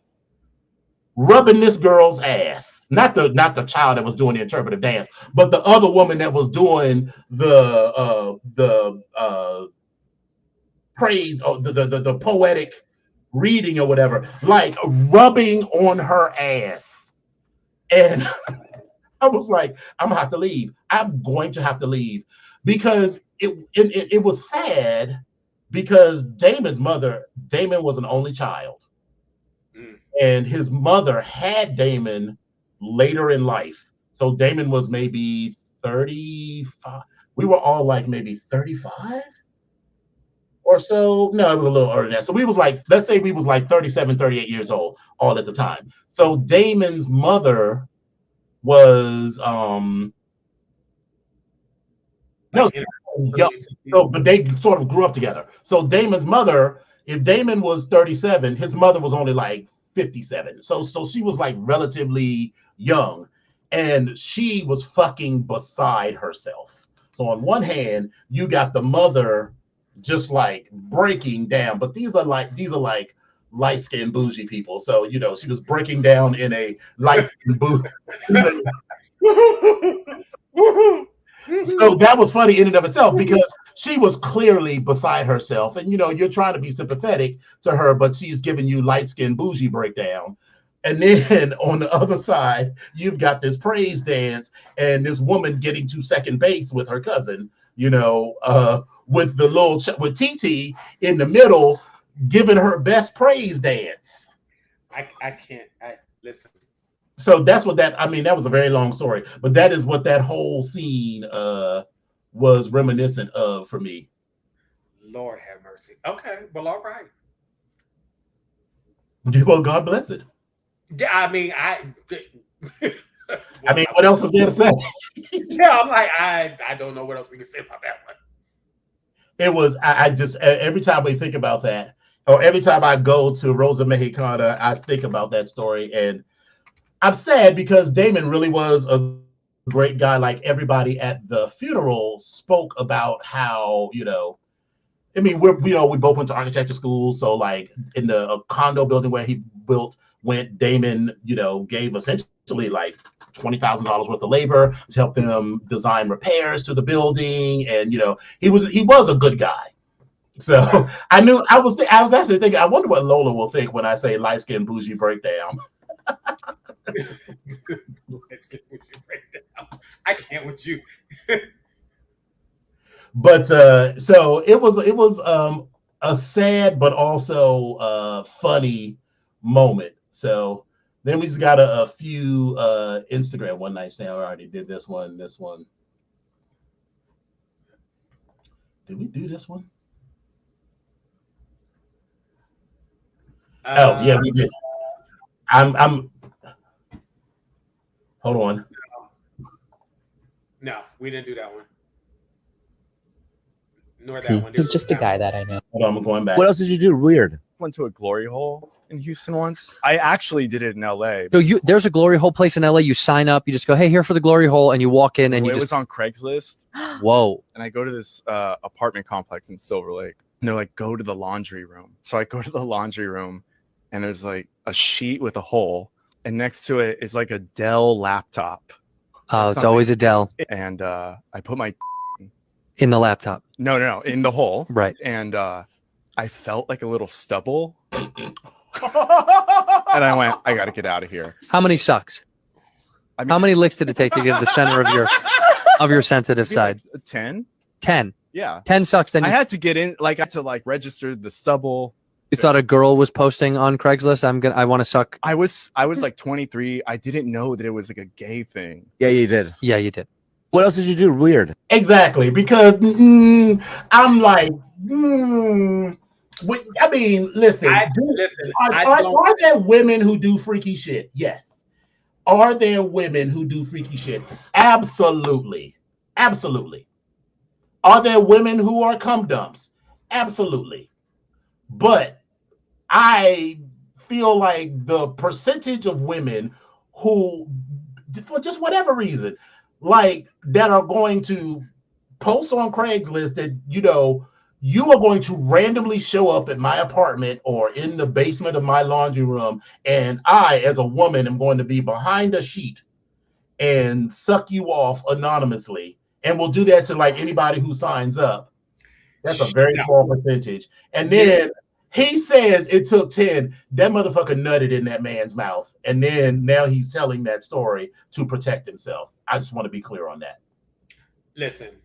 rubbing this girl's ass, not the child that was doing the interpretive dance, but the other woman that was doing the praise or the poetic reading or whatever, like rubbing on her ass. And I was like, I'm gonna have to leave. I'm going to have to leave because it was sad because Damon was an only child. And his mother had Damon later in life. So Damon was maybe 35. We were all like maybe 35 or so. No, it was a little earlier than that. So we was like, let's say we was like 37, 38 years old all at the time. So Damon's mother was but they sort of grew up together. So Damon's mother, if Damon was 37, his mother was only like 57. So she was like relatively young. and she was fucking beside herself. So on one hand, you got the mother just like breaking down, but these are like light-skinned bougie people. So you know, she was breaking down in a light-skinned bougie. So that was funny in and of itself because she was clearly beside herself, and you know, you're trying to be sympathetic to her, but she's giving you light-skinned bougie breakdown. And then on the other side, you've got this praise dance and this woman getting to second base with her cousin, you know, with the little with TT in the middle, giving her best praise dance. I can't. Listen. So that's what that. I mean, that was a very long story, but that is what that whole scene was reminiscent of for me. Lord have mercy. Okay, well, all right. Well, God bless it. Yeah, I mean, I mean, what else is there to say? Yeah, I'm like, I don't know what else we can say about that one. It was, I just, every time we think about that, or every time I go to Rosa Mexicana, I think about that story. And I'm sad because Damon really was a great guy. Like everybody at the funeral spoke about how, you know, I mean, we both went to architecture school. So like in the condo building where he went, Damon, you know, gave essentially like $20,000 worth of labor to help them design repairs to the building. And, you know, he was a good guy. So I was actually thinking, I wonder what Lola will think when I say light skin bougie breakdown. I can't with you. But so it was a sad but also funny moment. So then we just got a few Instagram one night stand. I already did this one. Did we do this one? Oh yeah, we did. I'm hold on. No, we didn't do that one. Nor that one. He's just a guy that I know. Hold on, I'm going back. What else did you do weird? Went to a glory hole in Houston once. I actually did it in LA. So there's a glory hole place in LA. You sign up, you just go, hey, here for the glory hole, and you walk in and Well, you it just was on Craigslist. whoa. And I go to this apartment complex in Silver Lake. And they're like, go to the laundry room. So I go to the laundry room and there's like a sheet with a hole. And next to it is like a Dell laptop. Oh, it's always a Dell And I put my in the laptop. No, in the hole. Right. And I felt like a little stubble. And I went, I got to get out of here. How many sucks? I mean, How many licks did it take to get to the center of your sensitive side? Like 10. 10. Yeah. 10 sucks. Then I had to get in, like, I had to like register the stubble. You thought a girl was posting on Craigslist. I want to suck. I was like 23. I didn't know that it was like a gay thing. Yeah, you did. Yeah, you did. What else did you do weird? Exactly, because I'm like, I mean, listen. Are there women who do freaky shit? Yes. Are there women who do freaky shit? Absolutely. Absolutely. Are there women who are cum dumps? Absolutely. But I feel like the percentage of women who, for just whatever reason, like that are going to post on Craigslist that, you know, you are going to randomly show up at my apartment or in the basement of my laundry room, and I, as a woman, am going to be behind a sheet and suck you off anonymously, and we'll do that to like anybody who signs up. That's a very small percentage. And then he says it took 10. That motherfucker nutted in that man's mouth. And then now he's telling that story to protect himself. I just want to be clear on that. Listen.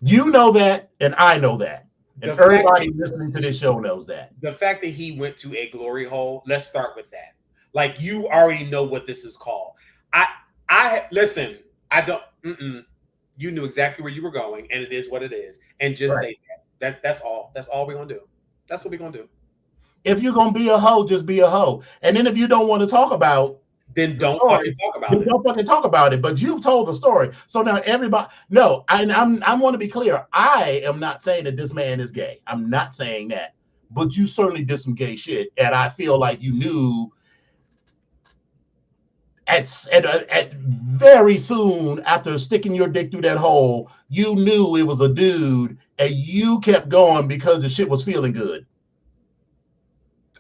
You know that, and I know that. And everybody listening to this show knows that. The fact that he went to a glory hole, let's start with that. Like, you already know what this is called. Listen, I don't, you knew exactly where you were going, and it is what it is. And just say that. That's all. That's all we're going to do. That's what we're going to do. If you're going to be a hoe, just be a hoe. And then if you don't want to talk about, then don't fucking talk about it. Don't fucking talk about it. But you've told the story. So now everybody, no, I want to be clear. I am not saying that this man is gay. I'm not saying that. But you certainly did some gay shit. And I feel like you knew at very soon after sticking your dick through that hole, you knew it was a dude, and you kept going because the shit was feeling good.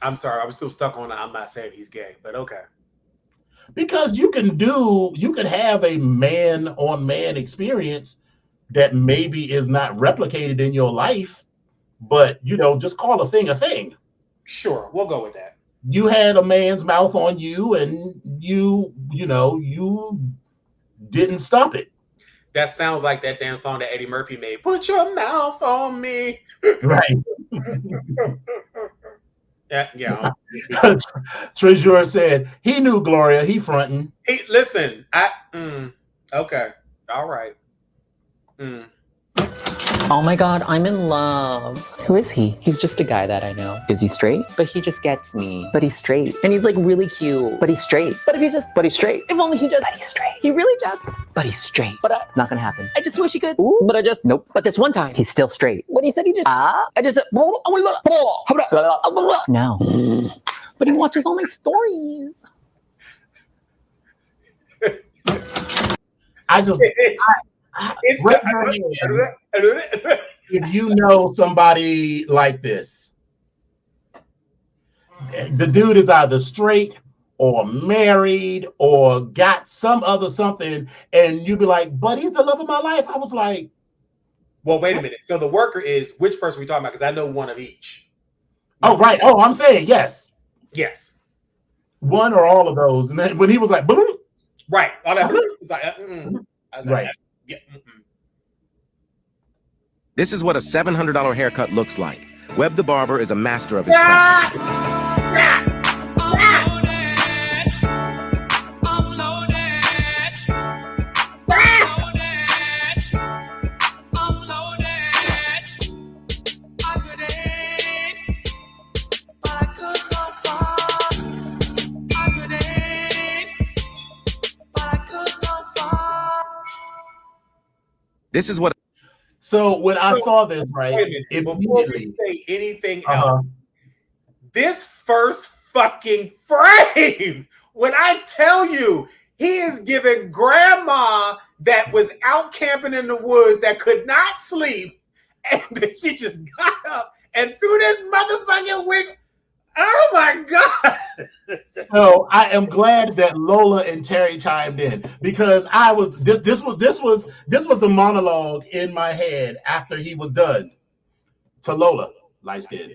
I'm sorry, I was still stuck on. I'm not saying he's gay, but okay. Because you can have a man on man experience that maybe is not replicated in your life, but just call a thing a thing. Sure, we'll go with that. You had a man's mouth on you, and you didn't stop it. That sounds like that damn song that Eddie Murphy made. Put your mouth on me. Right. Yeah. Treasurer said he knew Gloria. He fronting. Hey, listen. Okay. All right. Oh my God, I'm in love. Who is he? He's just a guy that I know. Is he straight? But he just gets me. But he's straight. And he's like really cute. But he's straight. But if he just, But he's straight. if only he just, But he's straight. he really just, But he's straight. but It's not gonna happen. I just wish he could. Ooh. But I just, Nope. but this one time, He's still straight. when he said he just, Ah. I just, No. but he watches all my stories. I just It's if you know somebody like this, the dude is either straight or married or got some other something, and you'd be like, but he's the love of my life. I was like, well, wait a minute. So the worker is which person we talking about? Because I know one of each. oh, right. Oh, I'm saying yes. Yes. One or all of those. And then when he was like, boom, Right. All that. It's like, I was like, right. Yeah. This is what a $700 haircut looks like. Webb the barber is a master of his craft. This is what. So when I saw this, right, Wait a minute. Before we say anything else, this first fucking frame, when I tell you he is giving grandma that was out camping in the woods that could not sleep, and then she just got up and threw this motherfucking wig. Oh my God. So I am glad that Lola and Terry chimed in, because I was this was the monologue in my head after he was done. To Lola, light skin.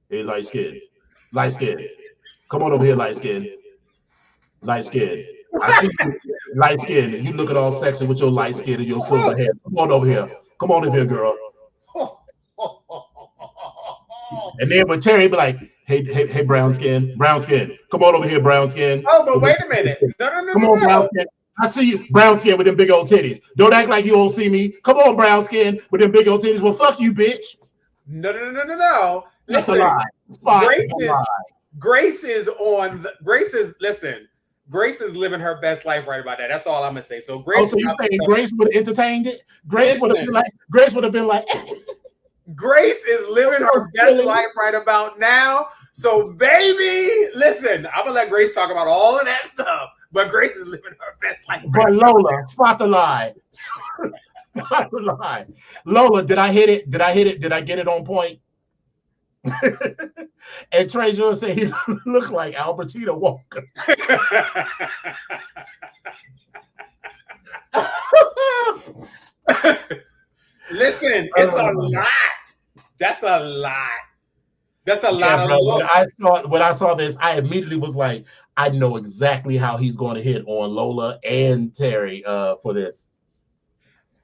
Hey, light skin. Light skin. Come on over here, light skin. Light skin. I see you, light skin. You looking all sexy with your light skin and your silver hair. Come on over here. Come on over here, girl. And then when Terry be like, hey, brown skin, come on over here, brown skin. Oh, but wait a minute. No. Come on, brown skin. I see you, brown skin with them big old titties. Don't act like you don't see me. Come on, brown skin with them big old titties. Well, fuck you, bitch. No. That's a Listen, lie. Grace is living her best life right about that. That's all I'm gonna say. So Grace. Oh, so you saying Grace would have entertained it? Grace would have been like. Grace is living her best life right about now. So, baby, listen, I'm gonna let Grace talk about all of that stuff, but Grace is living her best life. But Lola, spot the lie. Spot the lie. Lola, did I hit it? Did I get it on point? And Treasurer said he looked like Albertina Walker. Listen, it's a lot. That's a lot. That's a lot of bro, when I saw this, I immediately was like, I know exactly how he's going to hit on Lola and Terry for this.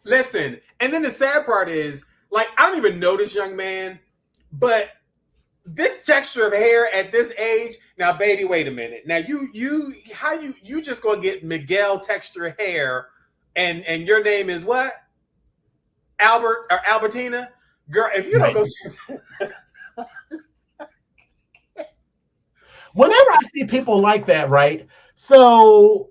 Listen, and then the sad part is, like, I don't even know this young man, but this texture of hair at this age. Now, baby, wait a minute. Now, you just gonna get Miguel texture hair, and your name is what? Albert or Albertina? Girl, if you don't go. Whenever I see people like that, right? So,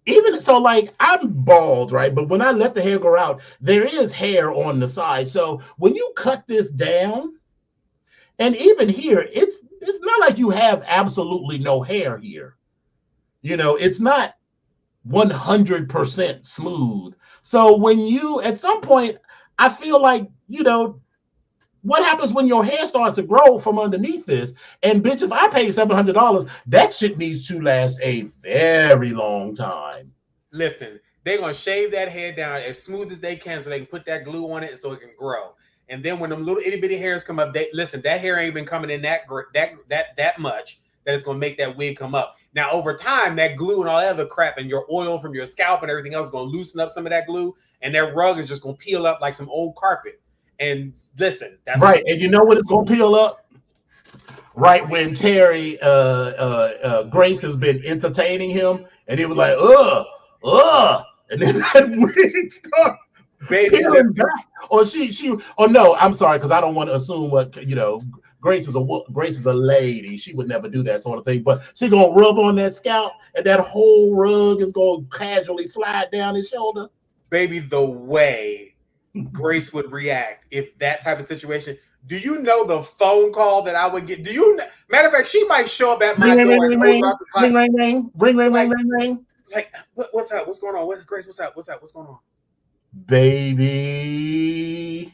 even so, like, I'm bald, right? But when I let the hair grow out, there is hair on the side. So when you cut this down, and even here, it's not like you have absolutely no hair here. It's not 100% smooth. So when you, at some point, I feel like, what happens when your hair starts to grow from underneath this? And bitch, if I pay $700, that shit needs to last a very long time. Listen, they're gonna shave that hair down as smooth as they can so they can put that glue on it so it can grow. And then when them little itty bitty hairs come up, that hair ain't been coming in that much that it's gonna make that wig come up. Now over time, that glue and all that other crap and your oil from your scalp and everything else is gonna loosen up some of that glue, and that rug is just gonna peel up like some old carpet. And listen, that's right. And you know what it's gonna peel up? Right when Terry Grace has been entertaining him, and he was like, and then that wig started peeling back. Or no, I'm sorry, because I don't want to assume what Grace is a lady. She would never do that sort of thing. But she's gonna rub on that scalp, and that whole rug is gonna casually slide down his shoulder. Baby, the way Grace would react if that type of situation. Do you know the phone call that I would get? Do you? Matter of fact, she might show up at my door. Ring. Like, what's up? What's going on? Grace, what's up? What's going on? Baby.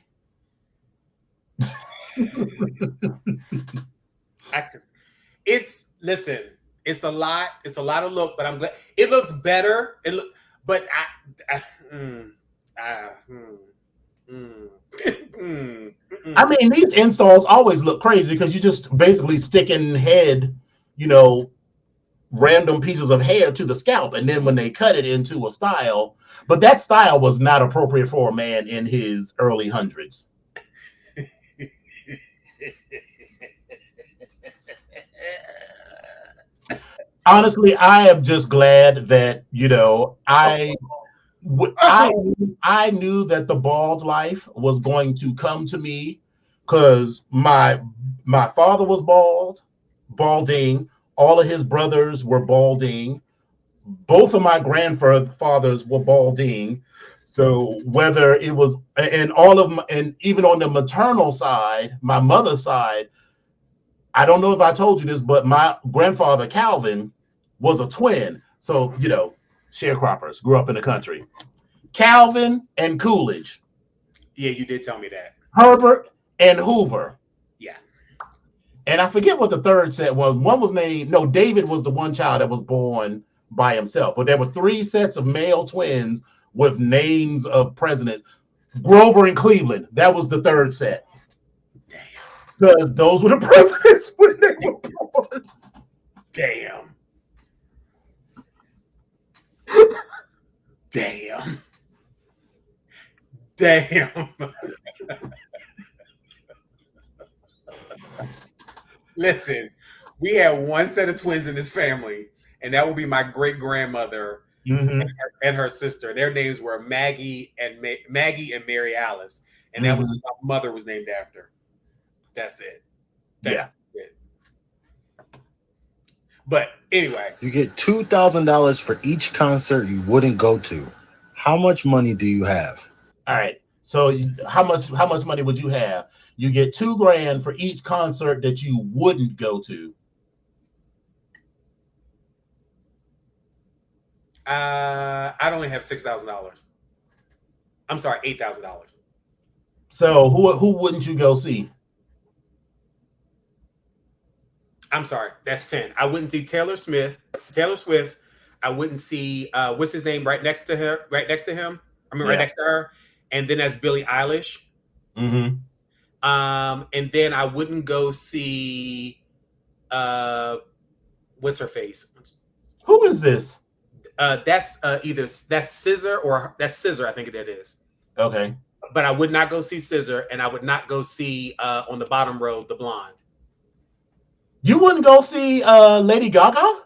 Listen, it's a lot of look, but I'm glad it looks better. I mean, these installs always look crazy because you just basically stick in head, random pieces of hair to the scalp, and then when they cut it into a style, but that style was not appropriate for a man in his early hundreds. Honestly, I am just glad that I knew that the bald life was going to come to me because my father was balding. All of his brothers were balding. Both of my grandfathers were balding. So whether it was, and all of them, and even on the maternal side, my mother's side, I don't know if I told you this, but my grandfather Calvin was a twin. So, sharecroppers, grew up in the country. Calvin and Coolidge. Yeah, you did tell me that. Herbert and Hoover. Yeah. And I forget what the third set was. One was named, David was the one child that was born by himself. But there were 3 sets of male twins with names of presidents. Grover and Cleveland. That was the third set. Because those were the presidents when they were born. Damn. Damn. Listen, we had one set of twins in this family, and that would be my great grandmother and her sister. Their names were Maggie and Mary Alice, and that was what my mother was named after. That's it. That's it. But anyway, you get $2,000 for each concert you wouldn't go to. How much money do you have? All right. So how much money would you have? You get $2,000 for each concert that you wouldn't go to. I'd only have $6,000. I'm sorry, $8,000. So who wouldn't you go see? I'm sorry, that's 10. I wouldn't see Taylor Swift. I wouldn't see what's his name right next to him. Right next to her. And then that's Billie Eilish. Mm-hmm. And then I wouldn't go see what's her face? Who is this? That's SZA or that's SZA, I think that is. Okay. But I would not go see SZA, and I would not go see on the bottom row the blonde. You wouldn't go see Lady Gaga?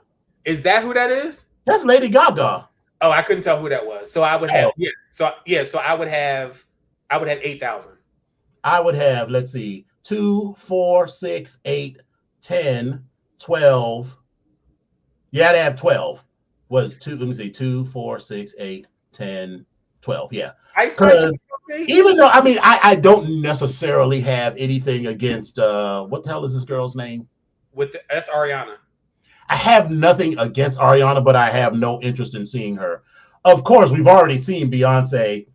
Is that who that is? That's Lady Gaga. Oh, I couldn't tell who that was. So I would have So I would have 8,000. I would have, let's see, 2, 4, 6, 8, 10, 12. Yeah, I'd have 12. Was 2, let me see, 2, 4, 6, 8, 10, 12. Yeah. Even though, I mean, I don't necessarily have anything against what the hell is this girl's name? That's Ariana. I have nothing against Ariana, but I have no interest in seeing her. Of course, we've already seen Beyonce.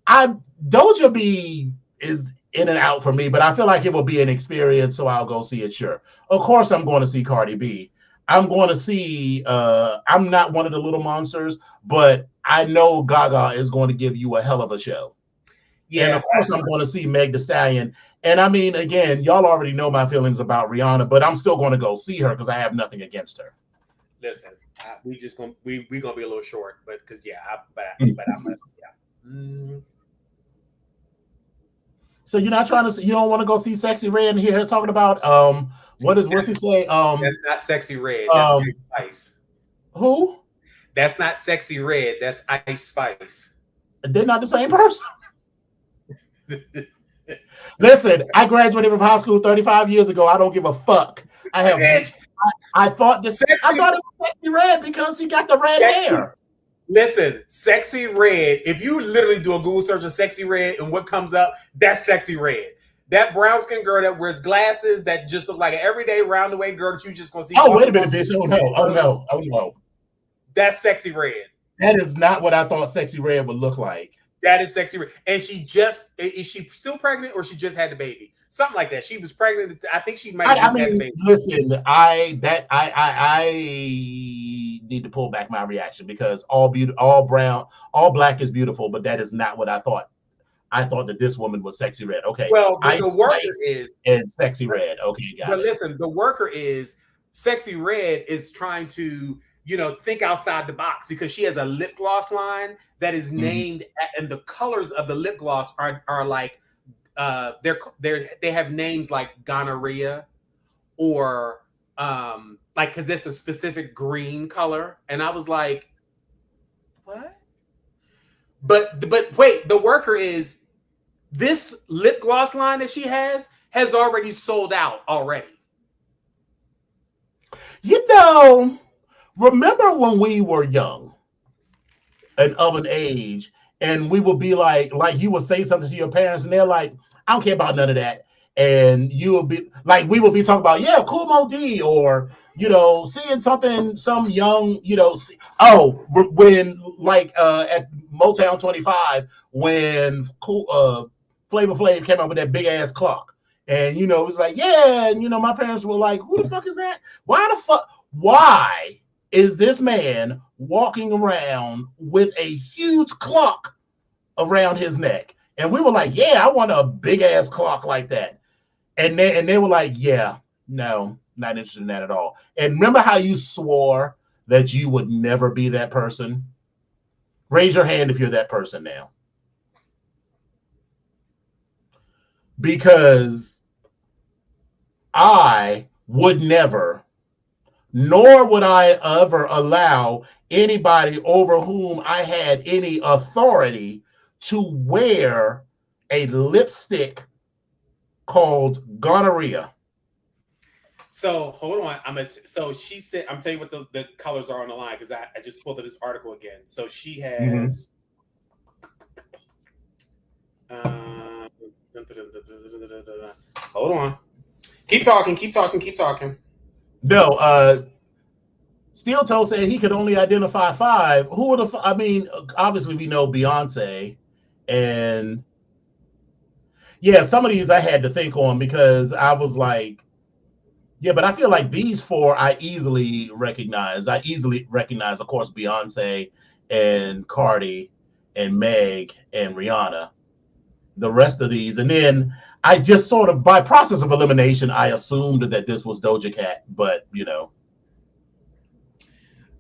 Doja B is in and out for me, but I feel like it will be an experience, so I'll go see it. Sure. Of course, I'm going to see Cardi B. I'm going to see. I'm not one of the little monsters, but I know Gaga is going to give you a hell of a show. Yeah, and of course, I'm going to see Meg Thee Stallion. And I mean, again, y'all already know my feelings about Rihanna, but I'm still going to go see her because I have nothing against her. Listen, we gonna be a little short, but because yeah, So you're not trying to, you don't want to go see Sexy Red and hear her talking about what's he say? That's not Sexy Red. That's Ice Spice. Who? That's not Sexy Red. That's Ice Spice. They're not the same person. Listen, I graduated from high school 35 years ago. I don't give a fuck. I thought it was Sexy Red because she got the red hair. Listen, Sexy Red. If you literally do a Google search of Sexy Red and what comes up, that's Sexy Red. That brown skin girl that wears glasses that just look like an everyday roundaway girl that you just gonna see. Oh, wait a minute, bitch. Oh no. That's Sexy Red. That is not what I thought Sexy Red would look like. That is Sexy Red. And is she still pregnant or she just had the baby? Something like that. She was pregnant. I think she might have just had the baby. Listen, I need to pull back my reaction because all black is beautiful, but that is not what I thought. I thought that this woman was Sexy Red. Okay. Well, the worker is Sexy Red. Okay, got it. But listen, the worker is Sexy Red is trying to, think outside the box because she has a lip gloss line that is named, and the colors of the lip gloss are like they have names like gonorrhea or like because it's a specific green color, and I was like, what? But wait, the worker is this lip gloss line that she has already sold out already. Remember when we were young and of an age, and we would be like you would say something to your parents, and they're like, I don't care about none of that. And you will be like, we will be talking about, yeah, Cool Mo D, or, seeing some young, when like at Motown 25, when Flavor Flav came out with that big ass clock. And, it was like, yeah. And, my parents were like, who the fuck is that? Why is this man walking around with a huge clock around his neck? And we were like, yeah, I want a big ass clock like that. And they were like, yeah, no, not interested in that at all. And remember how you swore that you would never be that person? Raise your hand if you're that person now. Because I would never, nor would I ever allow anybody over whom I had any authority to wear a lipstick called gonorrhea. So hold on. So she said, I'm telling you what the colors are on the line because I just pulled up this article again. So she has hold on. Keep talking. No, Steel Toe said he could only identify 5. Who would have? I mean, obviously we know Beyonce, and yeah, some of these I had to think on because I was like, yeah, but I feel like these 4 I easily recognize. Of course, Beyonce and Cardi and Meg and Rihanna. The rest of these, and then I just sort of, by process of elimination, I assumed that this was Doja Cat, but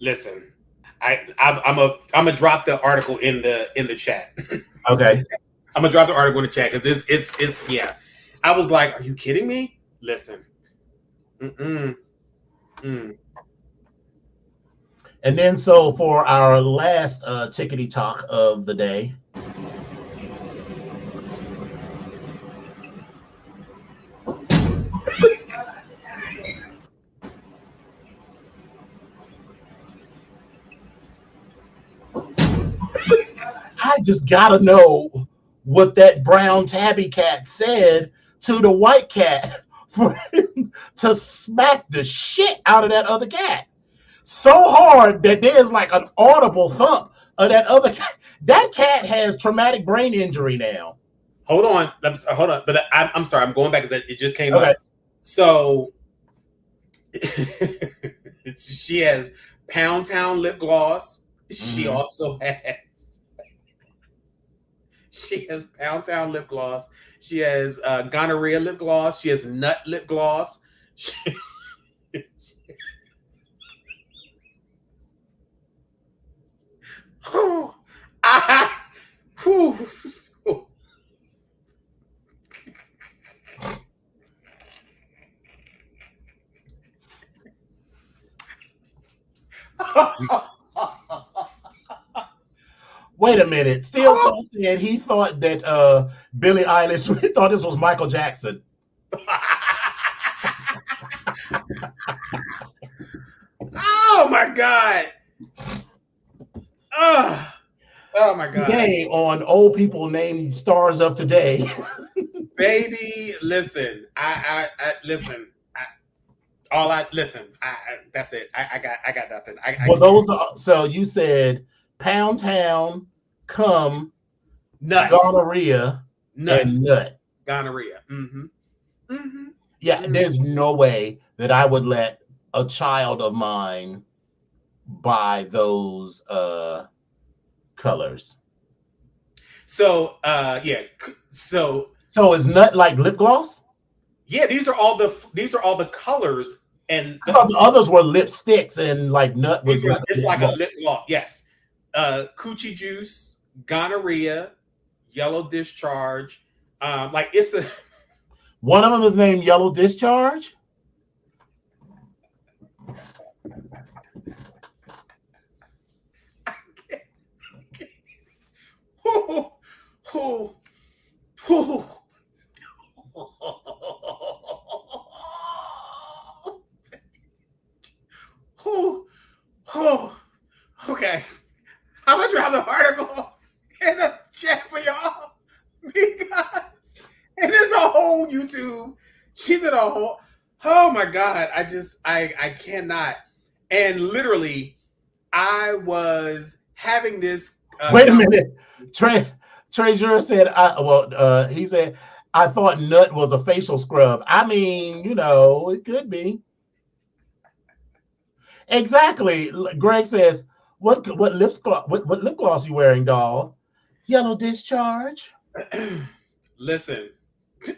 Listen, I'm gonna drop the article in the chat. Okay. I'm gonna drop the article in the chat because it's yeah. I was like, are you kidding me? Listen. And then so for our last tickety talk of the day. I just gotta know what that brown tabby cat said to the white cat for him to smack the shit out of that other cat. so hard that there's like an audible thump of that other cat. That cat has traumatic brain injury now. Hold on. Hold on. But I'm sorry. I'm going back because it just came Okay. up. So she has Pound Town lip gloss. She also has Pound Town lip gloss. She has gonorrhea lip gloss. She has nut lip gloss. Wait a minute. Still said he thought that Billie Eilish, he thought this was Michael Jackson. Oh my God. Oh my God. Today on Old People Named Stars of Today. Baby, listen. I listen. That's it. I got nothing. Well, those are, so you said Pound Town, cum, nut, gonorrhea, and nut. Gonorrhea. Yeah, there's no way that I would let a child of mine buy those colors. So yeah. So is nut like lip gloss? Yeah, these are all the colors, and I thought the others were lipsticks, and like nut was. It's like a lip gloss. Yes, coochie juice, gonorrhea, yellow discharge. Like it's a. One of them is named Yellow Discharge. Okay. How much you have the article in the chat for y'all? Because and there's a whole YouTube. She did a whole. Oh my God! I cannot. And literally, I was having this. Wait a minute, Treasure said. He said, I thought nut was a facial scrub. I mean, it could be. Exactly. Greg says, what lip gloss you wearing, doll? Yellow Discharge. Listen. I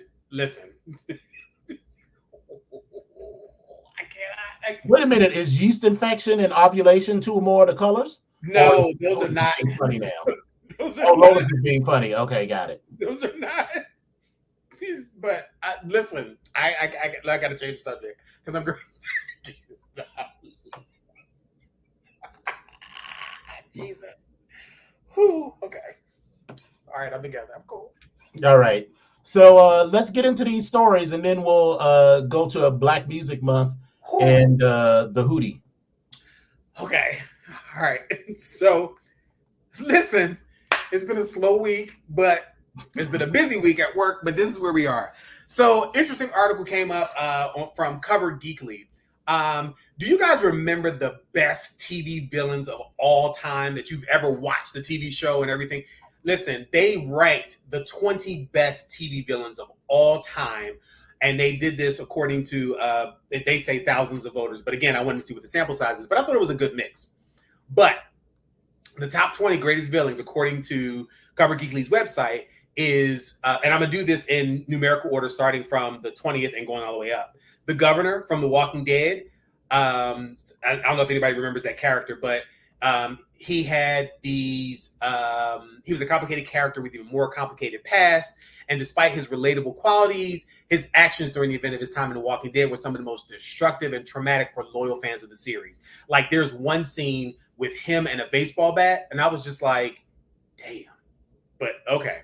can't. Wait a minute. Is yeast infection and ovulation two or more of the colors? No, those are not. Funny now. Those are Lois is being funny. Okay, got it. Those are not. But listen, I got to change the subject because I'm great. Jesus. Whew. Okay. All right, I'm together. I'm cool. All right. So let's get into these stories, and then we'll go to a Black Music Month and the Hootie. Okay. All right. So, listen, it's been a slow week, but it's been a busy week at work, but this is where we are. So, interesting article came up from Covered Geekly. Do you guys remember the best TV villains of all time that you've ever watched the TV show and everything? Listen, they ranked the 20 best TV villains of all time. And they did this according to, they say thousands of voters. But again, I wanted to see what the sample size is. But I thought it was a good mix. But the top 20 greatest villains, according to Cover Geekly's website, is, and I'm going to do this in numerical order, starting from the 20th and going all the way up. The Governor from The Walking Dead. I don't know if anybody remembers that character, but he had these, he was a complicated character with even more complicated past. And despite his relatable qualities, his actions during the event of his time in The Walking Dead were some of the most destructive and traumatic for loyal fans of the series. Like there's one scene with him and a baseball bat, and I was just like, damn. But okay.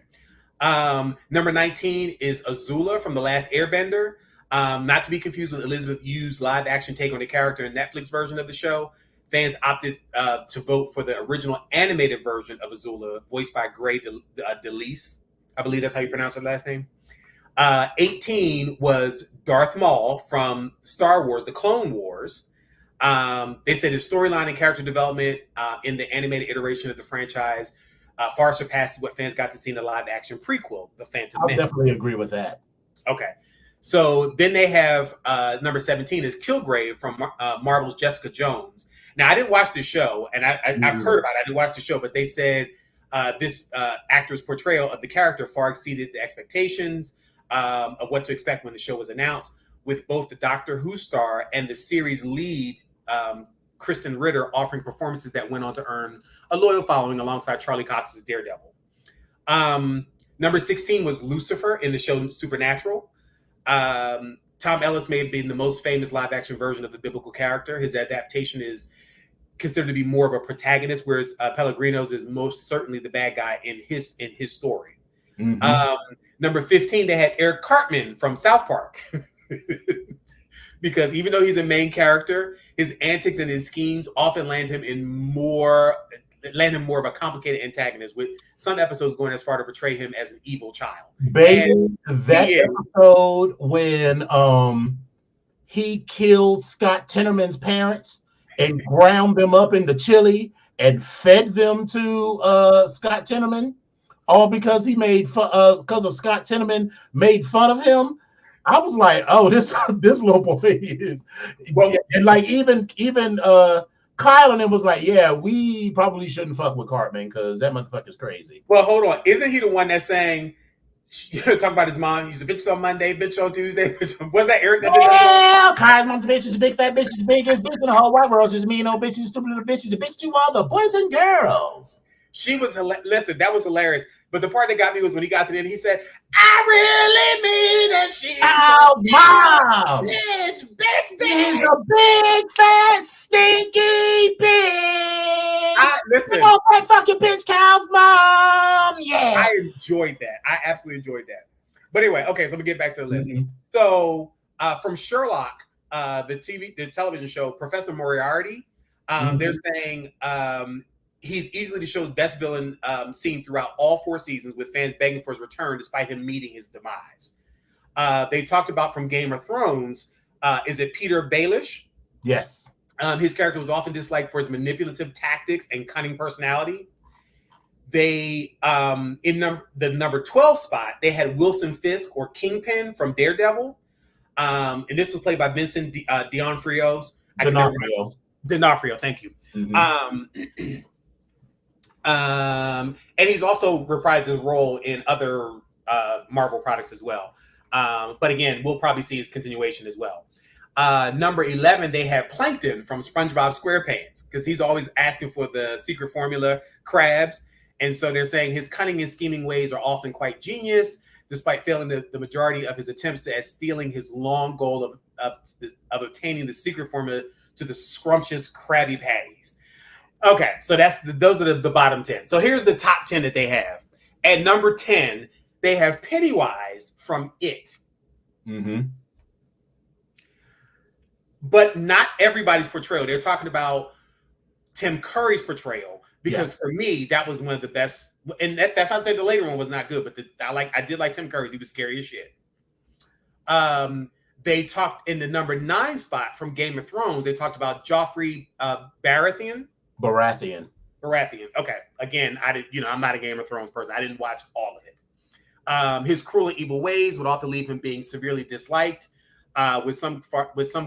Number 19 is Azula from The Last Airbender. Not to be confused with Elizabeth Yu's live action take on the character in Netflix version of the show. Fans opted to vote for the original animated version of Azula, voiced by Gray DeLise. I believe that's how you pronounce her last name. 18 was Darth Maul from Star Wars, The Clone Wars. They said his storyline and character development in the animated iteration of the franchise far surpasses what fans got to see in the live action prequel, The Phantom I'll Menace. definitely agree with that. Okay. So then they have number 17 is Kilgrave from Marvel's Jessica Jones. Now, I didn't watch the show, and I've heard about it. I didn't watch the show, but they said this actor's portrayal of the character far exceeded the expectations of what to expect when the show was announced, with both the Doctor Who star and the series lead, Kristen Ritter, offering performances that went on to earn a loyal following alongside Charlie Cox's Daredevil. Number 16 was Lucifer in the show Supernatural. Tom Ellis may have been the most famous live-action version of the biblical character. His adaptation is considered to be more of a protagonist, whereas Pellegrino's is most certainly the bad guy in his story. Number 15, they had Eric Cartman from South Park. Because even though he's a main character, his antics and his schemes often land him more of a complicated antagonist, with some episodes going as far to portray him as an evil child. Baby, that episode when he killed Scott Tenorman's parents and ground them up into chili and fed them to Scott Tenorman, all because he made because of Scott Tenorman made fun of him. I was like, oh, this little boy is, and like even Kyle and him was like, yeah, we probably shouldn't fuck with Cartman because that motherfucker's crazy. Well, hold on, isn't he the one that's saying, talk about his mom? He's a bitch on Monday, bitch on Tuesday. Was that Eric? Yeah, Kyle's mom's a bitch. She's a big fat bitch. She's the biggest bitch in the whole wide world. She's a mean old bitch. She's a stupid little bitch. She's a bitch to all the boys and girls. She was listen. That was hilarious. But the part that got me was when he got to the end. He said, "I really mean that she's mom, bitch. She's a big fat stinky bitch. Listen, big old fat fucking bitch, Kyle's mom. Yeah, I enjoyed that. I absolutely enjoyed that. But anyway, okay. So let me get back to the list. So from Sherlock, the television show, Professor Moriarty, they're saying he's easily the show's best villain seen throughout all 4 seasons, with fans begging for his return despite him meeting his demise. They talked about from Game of Thrones. Is it Peter Baelish? Yes. His character was often disliked for his manipulative tactics and cunning personality. They in the number 12 spot, they had Wilson Fisk, or Kingpin, from Daredevil. And this was played by Vincent D'Onofrio. D'Onofrio, thank you. And he's also reprised his role in other Marvel products as well. But again, we'll probably see his continuation as well. Number 11, they have Plankton from SpongeBob SquarePants, because he's always asking for the secret formula crabs. And so they're saying his cunning and scheming ways are often quite genius, despite failing the majority of his attempts at stealing his long goal of obtaining the secret formula to the scrumptious Krabby Patties. Okay, so those are the bottom 10. So here's the top 10 that they have. At number 10, they have Pennywise from It. But not everybody's portrayal. They're talking about Tim Curry's portrayal, because for me, that was one of the best. And that's not to say the later one was not good, but I did like Tim Curry's. He was scary as shit. They talked in the number 9 spot from Game of Thrones. They talked about Joffrey Baratheon. Okay. Again, I'm not a Game of Thrones person. I didn't watch all of it. His cruel and evil ways would often leave him being severely disliked, with some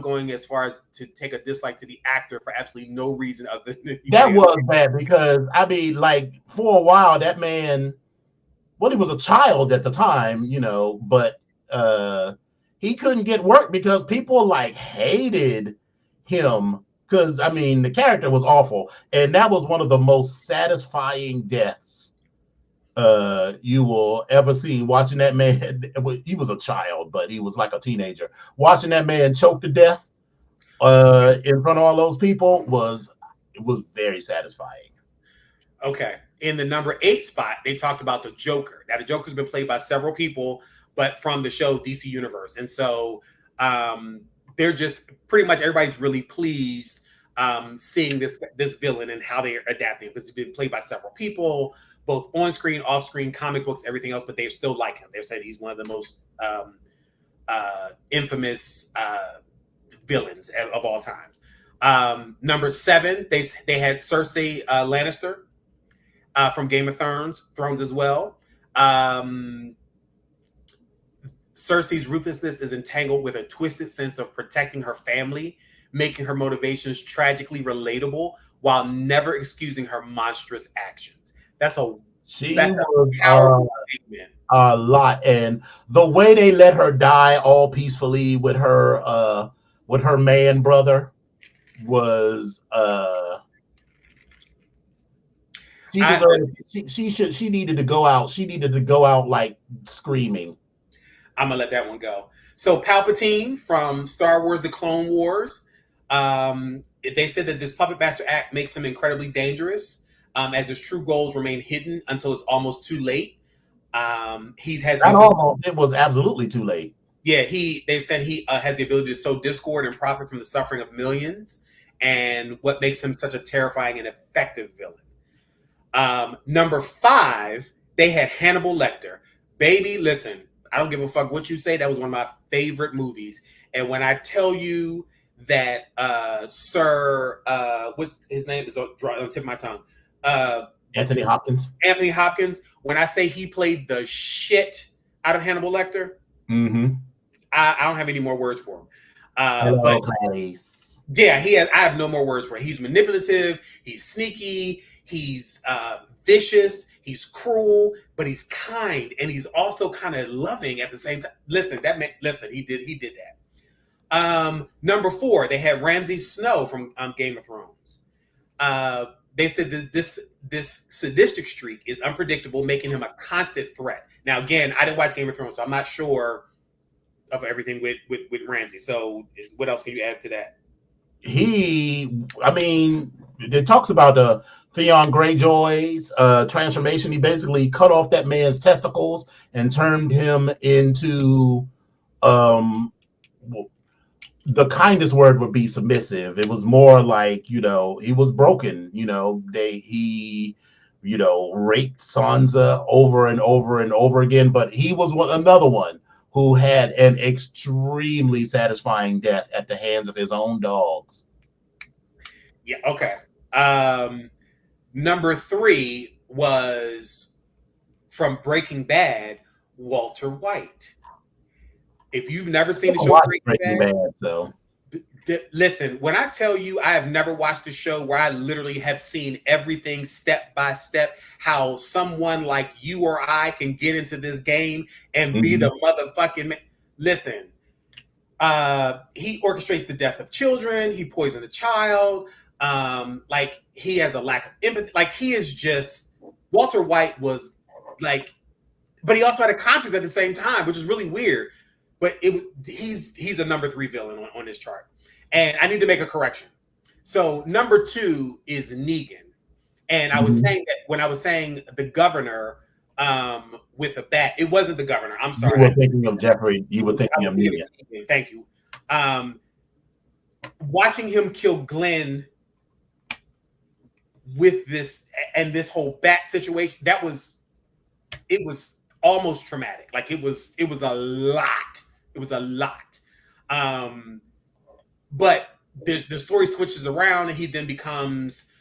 going as far as to take a dislike to the actor for absolutely no reason other than that was bad. Because I mean, like, for a while, that man, well, he was a child at the time, but he couldn't get work because people like hated him. Because, I mean, the character was awful. And that was one of the most satisfying deaths you will ever see. Watching that man, he was a child, but he was like a teenager. Watching that man choke to death in front of all those people was very satisfying. Okay. In the number 8 spot, they talked about the Joker. Now, the Joker's been played by several people, but from the show DC Universe. And so they're just pretty much everybody's really pleased seeing this villain and how they're adapting, because it's been played by several people, both on screen, off screen, comic books, everything else, but they still like him. They've said he's one of the most infamous villains of all times. Number 7, they had Cersei Lannister from Game of Thrones as well. Cersei's ruthlessness is entangled with a twisted sense of protecting her family, making her motivations tragically relatable while never excusing her monstrous actions. That's a powerful statement. A lot, and the way they let her die all peacefully with her man brother was she needed to go out. She needed to go out like screaming. I'm gonna let that one go. So Palpatine from Star Wars: The Clone Wars. They said that this puppet master act makes him incredibly dangerous, as his true goals remain hidden until it's almost too late. It was absolutely too late. Yeah, they said he has the ability to sow discord and profit from the suffering of millions, and what makes him such a terrifying and effective villain. Number 5, they had Hannibal Lecter. Baby, listen, I don't give a fuck what you say. That was one of my favorite movies. And when I tell you that Sir, what's his name is on the tip of my tongue? Anthony Hopkins. Anthony Hopkins. When I say he played the shit out of Hannibal Lecter, I don't have any more words for him. But yeah, I have no more words for it. He's manipulative. He's sneaky. He's vicious. He's cruel, but he's kind, and he's also kind of loving at the same time. Listen, he did that. Number 4, they had Ramsay Snow from Game of Thrones. They said that this sadistic streak is unpredictable, making him a constant threat. Now, again, I didn't watch Game of Thrones, so I'm not sure of everything with Ramsay. So, what else can you add to that? It talks about the Theon Greyjoy's transformation. He basically cut off that man's testicles and turned him into the kindest word would be submissive. It was more like, he was broken. He raped Sansa over and over and over again, but he was another one who had an extremely satisfying death at the hands of his own dogs. Yeah, okay. Number 3 was from Breaking Bad, Walter White. If you've never seen the show Breaking Bad, so listen, when I tell you I have never watched a show where I literally have seen everything step by step, how someone like you or I can get into this game and be the motherfucking man. Listen, he orchestrates the death of children. He poisoned a child. Like, he has a lack of empathy. Like, he is just, Walter White was like, but he also had a conscience at the same time, which is really weird. But he's a number 3 villain on this chart. And I need to make a correction. So number 2 is Negan. And I was saying that when I was saying the governor with a bat, it wasn't the governor. I'm sorry. You were thinking of Jeffrey. You were thinking of Negan. Thank you. Watching him kill Glenn with this whole bat situation, it was almost traumatic. Like, it was a lot. It was a lot. But the story switches around, and he then becomes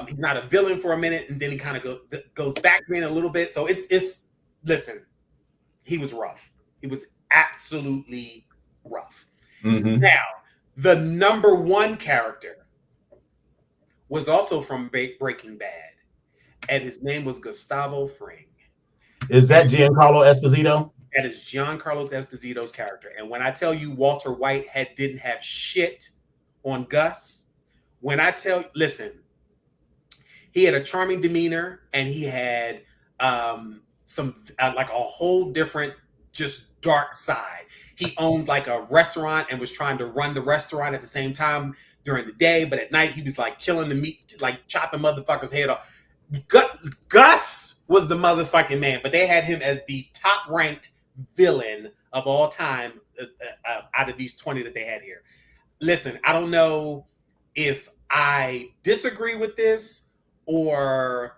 he's not a villain for a minute, and then he kind of goes back to being a little bit. So it's listen, he was rough. He was absolutely rough. Now, the number 1 character was also from Breaking Bad, and his name was Gustavo Fring. Is that Giancarlo Esposito? That is Giancarlo Esposito's character. And when I tell you Walter White didn't have shit on Gus, listen, he had a charming demeanor, and he had some like a whole different, just dark side. He owned like a restaurant and was trying to run the restaurant at the same time during the day, but at night he was like killing the meat, like chopping motherfuckers' head off. Gus was the motherfucking man, but they had him as the top ranked villain of all time out of these 20 that they had here. Listen, I don't know if I disagree with this but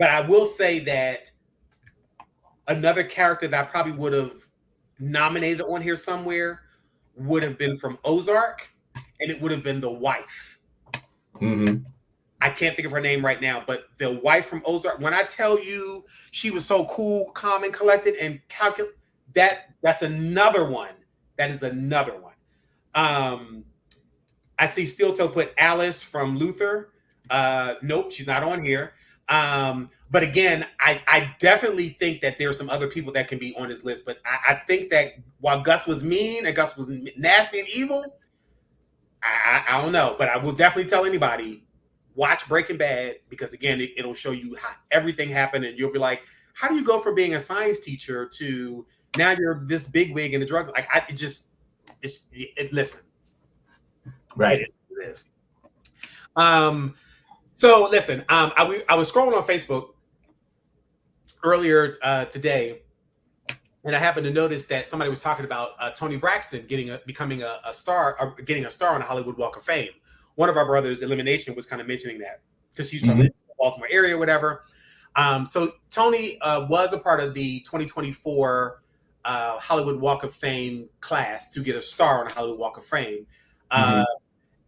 I will say that another character that I probably would have nominated on here somewhere would have been from Ozark, and it would have been the wife. Mm-hmm. I can't think of her name right now, but the wife from Ozark. When I tell you she was so cool, calm, and collected, and calculate that's another one. That is another one. I see Steel Toe put Alice from Luther. Nope, she's not on here. But again, I definitely think that there's some other people that can be on this list. But I think that while Gus was mean and Gus was nasty and evil, I don't know. But I will definitely tell anybody, watch Breaking Bad, because again, it'll show you how everything happened, and you'll be like, how do you go from being a science teacher to now you're this big wig in a drug? Like listen, Right. it is. So listen, I was scrolling on Facebook earlier today, and I happened to notice that somebody was talking about Toni Braxton becoming a star, or getting a star on the Hollywood Walk of Fame. One of our brothers, Elimination, was kind of mentioning that because she's from the Baltimore area, or whatever. So Toni was a part of the 2024 Hollywood Walk of Fame class to get a star on the Hollywood Walk of Fame.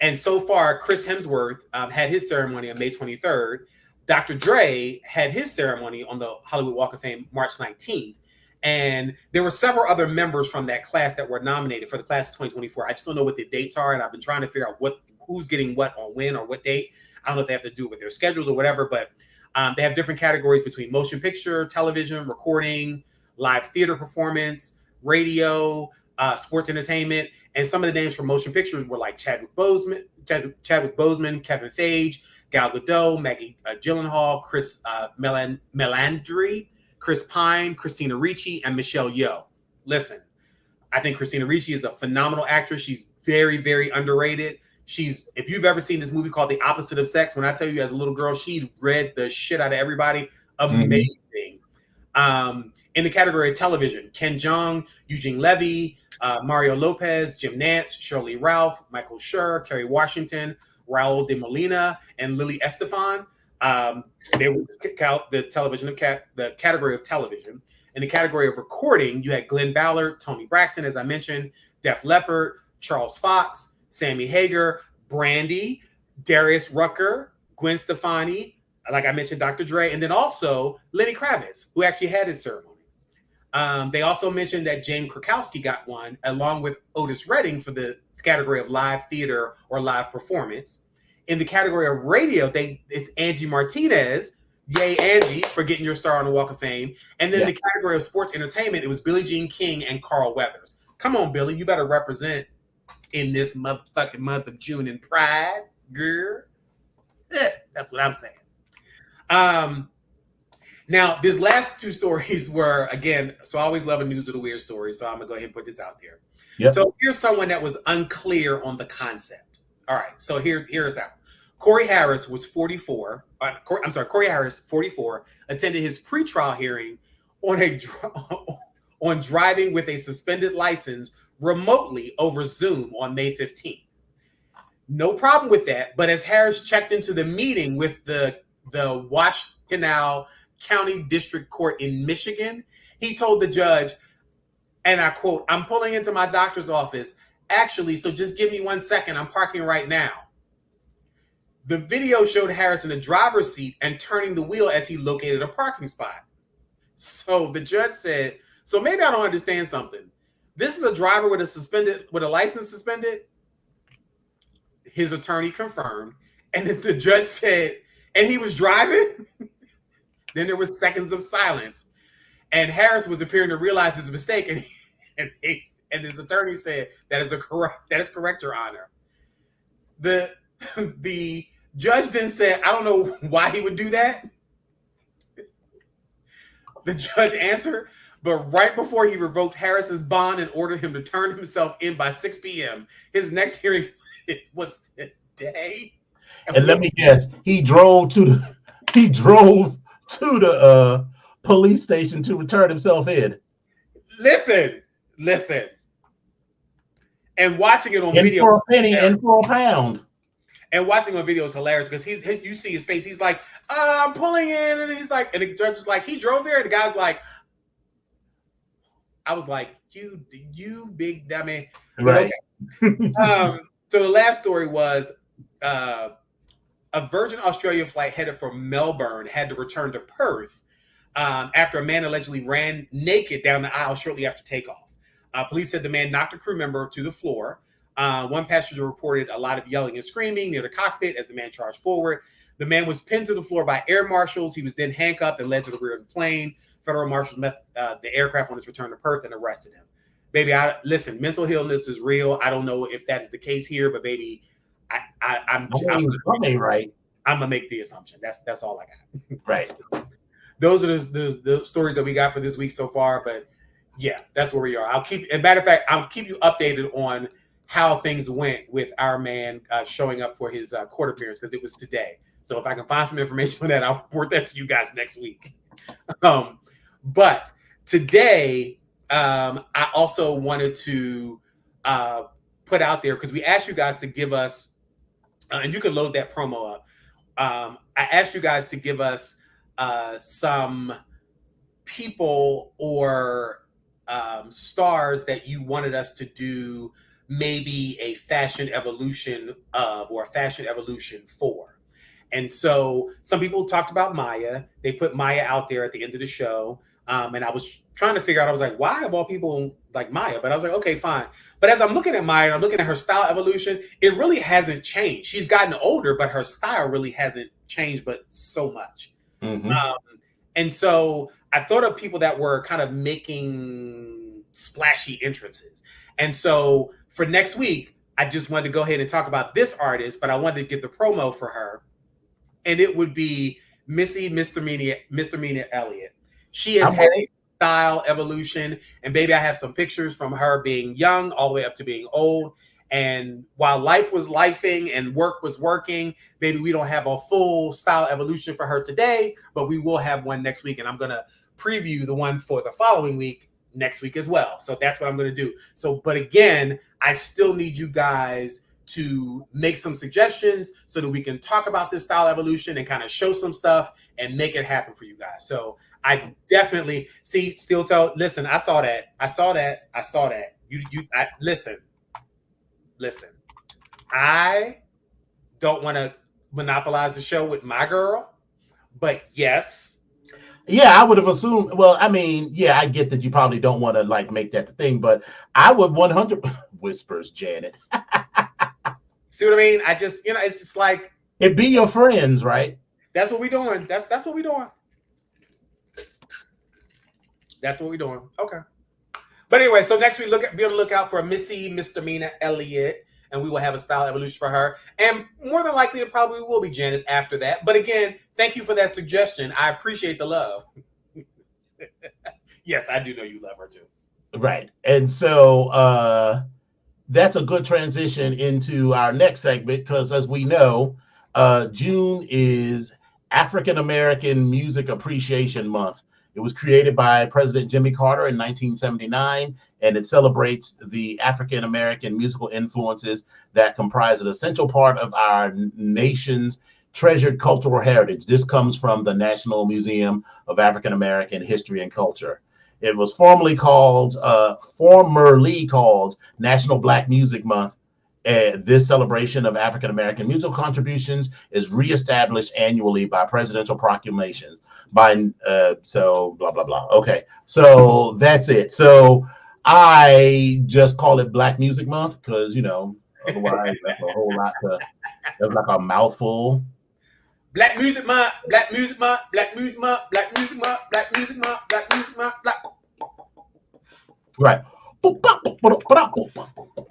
And so far, Chris Hemsworth had his ceremony on May 23rd. Dr. Dre had his ceremony on the Hollywood Walk of Fame March 19th. And there were several other members from that class that were nominated for the class of 2024. I just don't know what the dates are, and I've been trying to figure out who's getting what on when or what date. I don't know if they have to do it with their schedules or whatever, but they have different categories between motion picture, television, recording, live theater performance, radio, sports entertainment. And some of the names for motion pictures were like Chadwick Boseman, Kevin Feige, Gal Gadot, Maggie Gyllenhaal, Chris Melandri, Chris Pine, Christina Ricci, and Michelle Yeoh. Listen, I think Christina Ricci is a phenomenal actress. She's very, very underrated. If you've ever seen this movie called The Opposite of Sex, when I tell you as a little girl, she read the shit out of everybody. Amazing. In the category of television, Ken Jeong, Eugene Levy, Mario Lopez, Jim Nantz, Shirley Ralph, Michael Schur, Kerry Washington, Raul de Molina, and Lily Estefan. They would count the category of television. In the category of recording, you had Glenn Ballard, Toni Braxton, as I mentioned, Def Leppard, Charles Fox, Sammy Hagar, Brandy, Darius Rucker, Gwen Stefani, like I mentioned, Dr. Dre, and then also Lenny Kravitz, who actually had his ceremony. They also mentioned that Jane Krakowski got one, along with Otis Redding, for the category of live theater or live performance. In the category of radio, it's Angie Martinez. Yay, Angie, for getting your star on the Walk of Fame. And then the category of sports entertainment, it was Billie Jean King and Carl Weathers. Come on, Billy, you better represent in this motherfucking month of June in Pride, girl. That's what I'm saying. Now, these last two stories were, again, so I always love a news of the weird story, so I'm going to go ahead and put this out there. Yep. So here's someone that was unclear on the concept. All right, so here's out. Corey Harris was 44. Corey Harris, 44, attended his pretrial hearing on driving with a suspended license remotely over Zoom on May 15th. No problem with that, but as Harris checked into the meeting with the Washtenaw County District Court in Michigan, he told the judge, and I quote, "I'm pulling into my doctor's office. Actually, so just give me 1 second. I'm parking right now." The video showed Harris in the driver's seat and turning the wheel as he located a parking spot. So the judge said, so maybe I don't understand something. This is a driver with a license suspended? His attorney confirmed. And then the judge said, and he was driving? Then there was seconds of silence. And Harris was appearing to realize his mistake. And his attorney said, that is correct, Your Honor. The judge then said, I don't know why he would do that. The judge answered, but right before he revoked Harris's bond and ordered him to turn himself in by 6 p.m., his next hearing was today. And let me guess, he drove to the police station to return himself in. Listen. And watching it on video. For a penny and for a pound. And watching on video is hilarious because you see his face. He's like, I'm pulling in. And he's like, and the judge was like, he drove there. And the guy's like, I was like, you big dummy. Right. Okay. So the last story was a Virgin Australia flight headed for Melbourne had to return to Perth after a man allegedly ran naked down the aisle shortly after takeoff. Police said the man knocked a crew member to the floor. One passenger reported a lot of yelling and screaming near the cockpit as the man charged forward. The man was pinned to the floor by air marshals. He was then handcuffed and led to the rear of the plane. Federal marshals met the aircraft on its return to Perth and arrested him. Baby, listen, mental illness is real. I don't know if that is the case here, but baby, I'm right. I'm gonna make the assumption. That's all I got. Right. So, those are the stories that we got for this week so far. But yeah, that's where we are. As a matter of fact, I'll keep you updated on how things went with our man showing up for his court appearance, because it was today. So if I can find some information on that, I'll report that to you guys next week. But today, I also wanted to put out there, because we asked you guys to give us, and you can load that promo up. I asked you guys to give us some people or stars that you wanted us to do maybe a fashion evolution of, or a fashion evolution for. And so some people talked about Maya. They put Maya out there at the end of the show. And I was trying to figure out, I was like, why of all people like Maya? But I was like, okay, fine. But as I'm looking at Maya, and I'm looking at her style evolution, it really hasn't changed. She's gotten older, but her style really hasn't changed, but so much. Mm-hmm. And so I thought of people that were kind of making splashy entrances. And so for next week, I just wanted to go ahead and talk about this artist, but I wanted to get the promo for her. And it would be Missy Misdemeanor Elliott. She has had a style evolution. And baby, I have some pictures from her being young all the way up to being old. And while life was lifing and work was working, baby, we don't have a full style evolution for her today, but we will have one next week. And I'm going to preview the one for the following week next week as well. So that's what I'm going to do. So, but again, I still need you guys to make some suggestions so that we can talk about this style evolution and kind of show some stuff and make it happen for you guys. So I definitely listen, I saw that. Listen, I don't want to monopolize the show with my girl, but yes. Yeah, I would have assumed. Well, I mean, yeah, I get that you probably don't want to like make that the thing, but I would 100 whispers, Janet. See what I mean? I just, it's just like it be your friends, right? That's what we're doing. That's what we're doing. That's what we're doing. Okay. But anyway, so next week, be on the lookout for Missy Misdemeanor Elliott, and we will have a style evolution for her. And more than likely, it probably will be Janet after that. But again, thank you for that suggestion. I appreciate the love. Yes, I do know you love her too. Right. And so that's a good transition into our next segment, because as we know, June is African American Music Appreciation Month. It was created by President Jimmy Carter in 1979, and it celebrates the African American musical influences that comprise an essential part of our nation's treasured cultural heritage. This comes from the National Museum of African American History and Culture. It was formerly called National Black Music Month. This celebration of African American musical contributions is reestablished annually by presidential proclamation. So blah blah blah. Okay, so that's it. So I just call it Black Music Month because otherwise that's a whole lot. That's like a mouthful. Black Music Month, Black Music Month, Black Music Month, Black Music Month, Black Music Month, Black Music Month, Black. Right.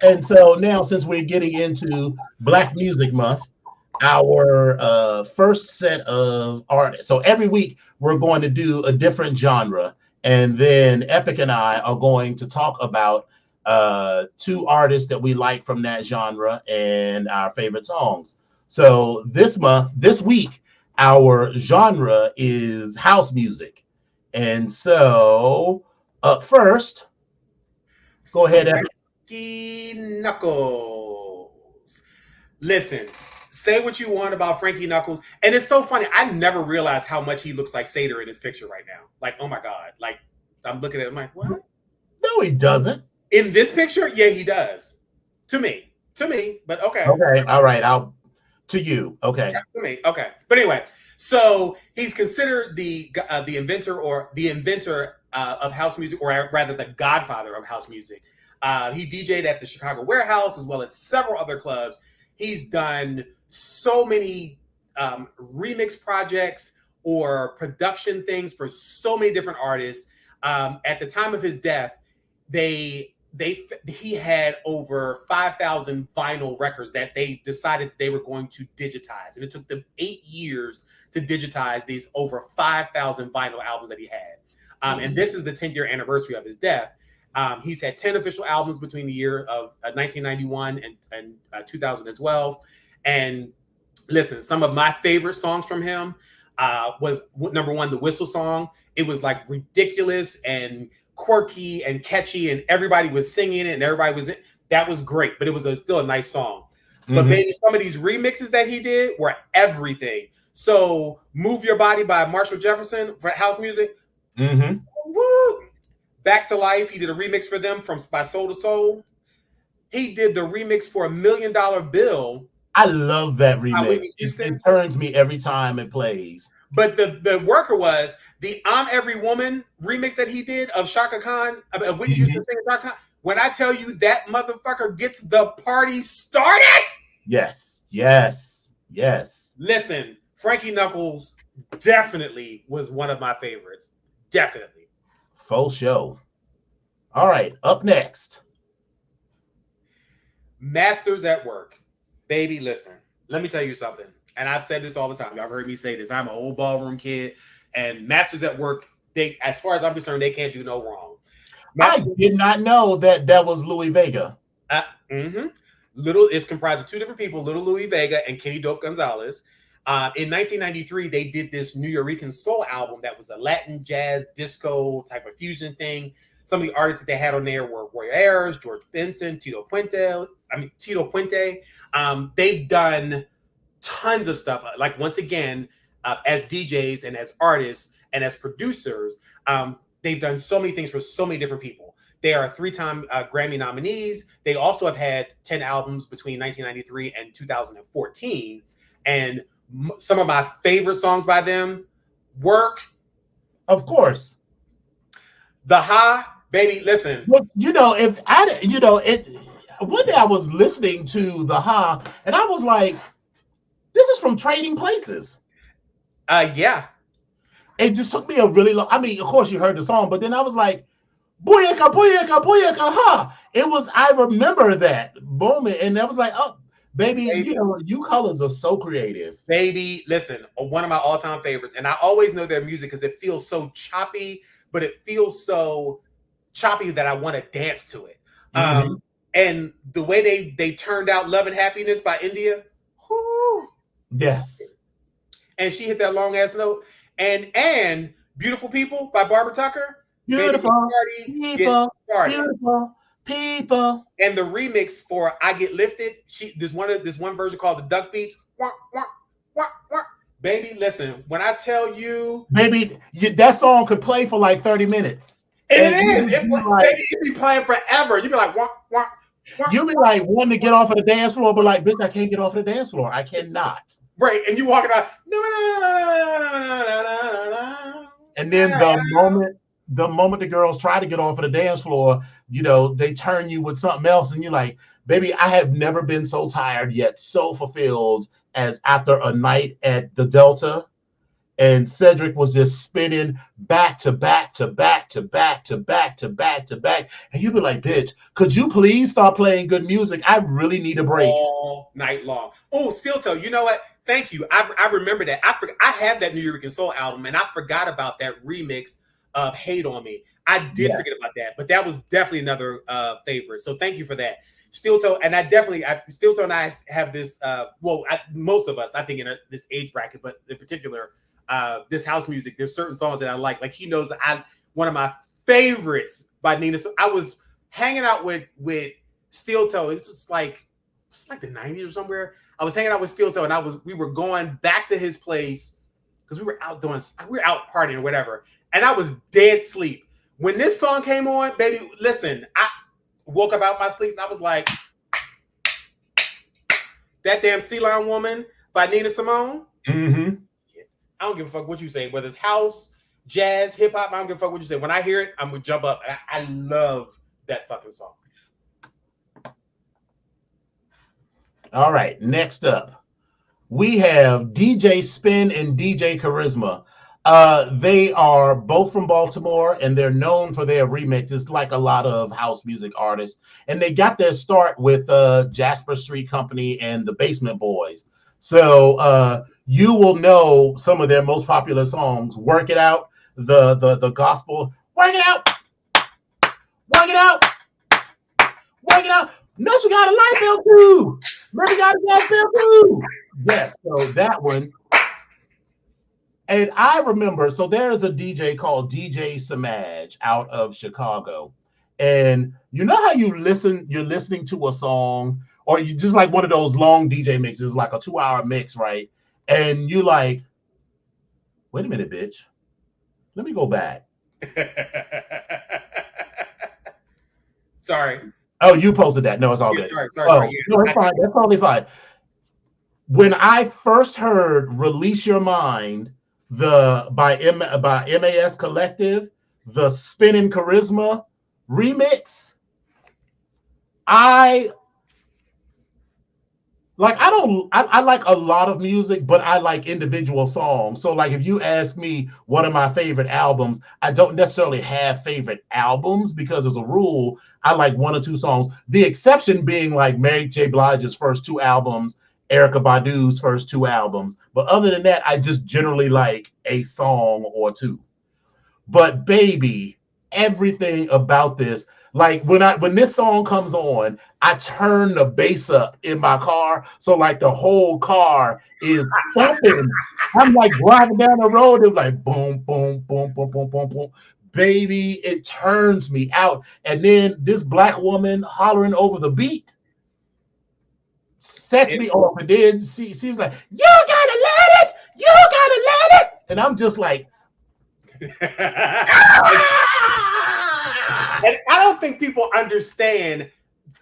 And so now, since we're getting into Black Music Month, our first set of artists. So every week we're going to do a different genre, and then Epic and I are going to talk about two artists that we like from that genre and our favorite songs. So this week, our genre is house music. And so up first, go ahead, Epic. Frankie Knuckles. Listen, say what you want about Frankie Knuckles. And it's so funny. I never realized how much he looks like Seder in this picture right now. Like, oh my God. Like, I'm looking at him like, what? No, he doesn't. In this picture, yeah, he does. To me. To me, but okay. Okay, all right. I'll to you. Okay. To me, okay. But anyway, so he's considered the inventor of house music, or rather the godfather of house music. He DJ'd at the Chicago Warehouse as well as several other clubs. He's done so many remix projects or production things for so many different artists. At the time of his death, he had over 5,000 vinyl records that they decided they were going to digitize, and it took them 8 years to digitize these over 5,000 vinyl albums that he had. And this is the 10th-year anniversary of his death. He's had 10 official albums between the year of 1991 and 2012. And listen, some of my favorite songs from him was number one, the Whistle song. It was like ridiculous and quirky and catchy, and everybody was singing it, and everybody was that was great. But it was still a nice song. But maybe some of these remixes that he did were everything. So, "Move Your Body" by Marshall Jefferson for house music. Woo! "Back to Life," he did a remix for them by Soul to Soul. He did the remix for $1 Million Bill. I love that remix. It turns me every time it plays. But the worker was the "I'm Every Woman" remix that he did of Shaka Khan, of Whitney Houston singing Shaka Khan. When I tell you that motherfucker gets the party started. Yes, yes, yes. Listen, Frankie Knuckles definitely was one of my favorites. Definitely. Full show. All right, up next. Masters at Work. Baby, listen, let me tell you something. And I've said this all the time. Y'all heard me say this. I'm an old ballroom kid. And Masters at Work, they, as far as I'm concerned, they can't do no wrong. I did not know that was Louis Vega. Little is comprised of two different people, Little Louis Vega and Kenny Dope Gonzalez. In 1993, they did this New Yorican soul album that was a Latin jazz disco type of fusion thing. Some of the artists that they had on there were Roy Ayers, George Benson, Tito Puente. They've done tons of stuff. Like, once again, as DJs and as artists and as producers, they've done so many things for so many different people. They are 3-time Grammy nominees. They also have had 10 albums between 1993 and 2014. And some of my favorite songs by them, "Work." Of course. "The High," baby, listen. Well, one day I was listening to The High, and I was like, this is from Trading Places. Yeah. It just took me a really long, I mean, of course you heard the song, but then I was like, booyaka, booyaka, booyaka, ha. It was, I remember that moment, and I was like, oh, baby, you colors are so creative. Baby, listen, one of my all-time favorites, and I always know their music because it feels so choppy, but it feels so choppy that I want to dance to it. And the way they turned out "Love and Happiness" by India, whoo. Yes. And she hit that long ass note. And "Beautiful People" by Barbara Tucker. Beautiful people, beautiful people. And the remix for "I Get Lifted," there's one version called the Duck Beats. Wah, wah, wah, wah. Baby, listen, when I tell you, baby, that song could play for like 30 minutes. And it is. It'd be playing forever. You'd be like, wah, wah. You be like wanting to get off of the dance floor, but like, bitch, I can't get off of the dance floor. I cannot. Right, and you walking out. And then the moment the girls try to get off of the dance floor, they turn you with something else, and you're like, baby, I have never been so tired yet, so fulfilled as after a night at the Delta. And Cedric was just spinning back to back to back to back to back to back to back. And you'd be like, bitch, could you please stop playing good music? I really need a break. All night long. Oh, Steel Toe, you know what? Thank you. I remember that. I have that New Yorican Soul album, and I forgot about that remix of "Hate on Me." I did forget about that, but that was definitely another favorite. So thank you for that. Steel Toe, and Steel Toe and I have this, most of us, I think, in this age bracket, but in particular, this house music, there's certain songs that I like. Like, he knows that one of my favorites by Nina. So I was hanging out with Steel Toe. It's like the 90s or somewhere. I was hanging out with Steel Toe, and we were going back to his place because we were out partying or whatever. And I was dead sleep. When this song came on, baby, listen, I woke up out my sleep and I was like, That damn Sea Lion Woman by Nina Simone. Mm-hmm. I don't give a fuck what you say, whether it's house, jazz, hip hop. I don't give a fuck what you say. When I hear it, I'm gonna jump up. I love that fucking song. All right, next up, we have DJ Spin and DJ Charisma. They are both from Baltimore, and they're known for their remixes, like a lot of house music artists. And they got their start with Jasper Street Company and the Basement Boys. So you will know some of their most popular songs. Work It Out, the gospel. Work it out. Work it out. Work it out. No, she got a light bill too. Maybe got a gas bill too. Yes, so that one. And I remember, so there is a DJ called DJ Samaj out of Chicago. And you know how you're listening to a song, or you just like one of those long DJ mixes, like a 2-hour mix, right? And you like, wait a minute, bitch. Let me go back. Sorry. Oh, you posted that. No, it's all good. Sorry. Yeah. No, it's I, fine. That's totally fine. When I first heard "Release Your Mind," by MAS Collective, the Spinning Charisma remix, I like a lot of music, but I like individual songs. So like if you ask me what are my favorite albums, I don't necessarily have favorite albums because as a rule, I like 1 or 2 songs. The exception being like Mary J. Blige's first 2 albums, Erykah Badu's first 2 albums. But other than that, I just generally like a song or 2. But baby, everything about this, like when this song comes on, I turn the bass up in my car. So like the whole car is thumping. I'm like driving down the road, and like boom, boom, boom, boom, boom, boom, boom. Baby, it turns me out. And then this black woman hollering over the beat sets me off. And then she was like, you gotta let it, you gotta let it. And I'm just like, And I don't think people understand.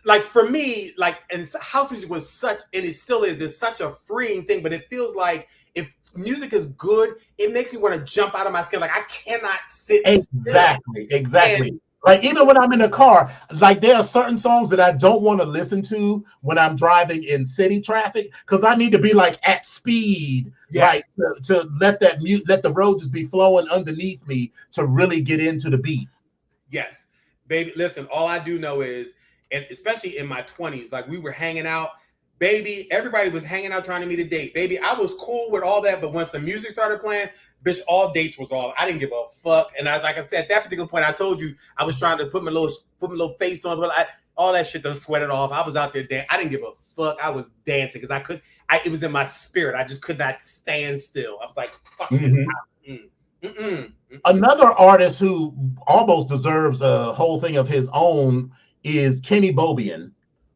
Like for me, like, and house music was such, and it still is, it's such a freeing thing. But it feels like if music is good, it makes me want to jump out of my skin. Like I cannot sit exactly. And, like even when I'm in the car, like there are certain songs that I don't want to listen to when I'm driving in city traffic because I need to be like at speed, yes, like to let the road just be flowing underneath me to really get into the beat. Yes, baby. Listen, all I do know is, and especially in my 20s, like we were hanging out, baby. Everybody was hanging out trying to meet a date, baby. I was cool with all that, but once the music started playing, bitch, all dates was off. I didn't give a fuck. And like I said, at that particular point, I told you I was trying to put my little face on, but all that shit done sweat it off. I was out there dancing. I didn't give a fuck. I was dancing because it was in my spirit. I just could not stand still. I was like, fuck this. Another artist who almost deserves a whole thing of his own is Kenny Bobian,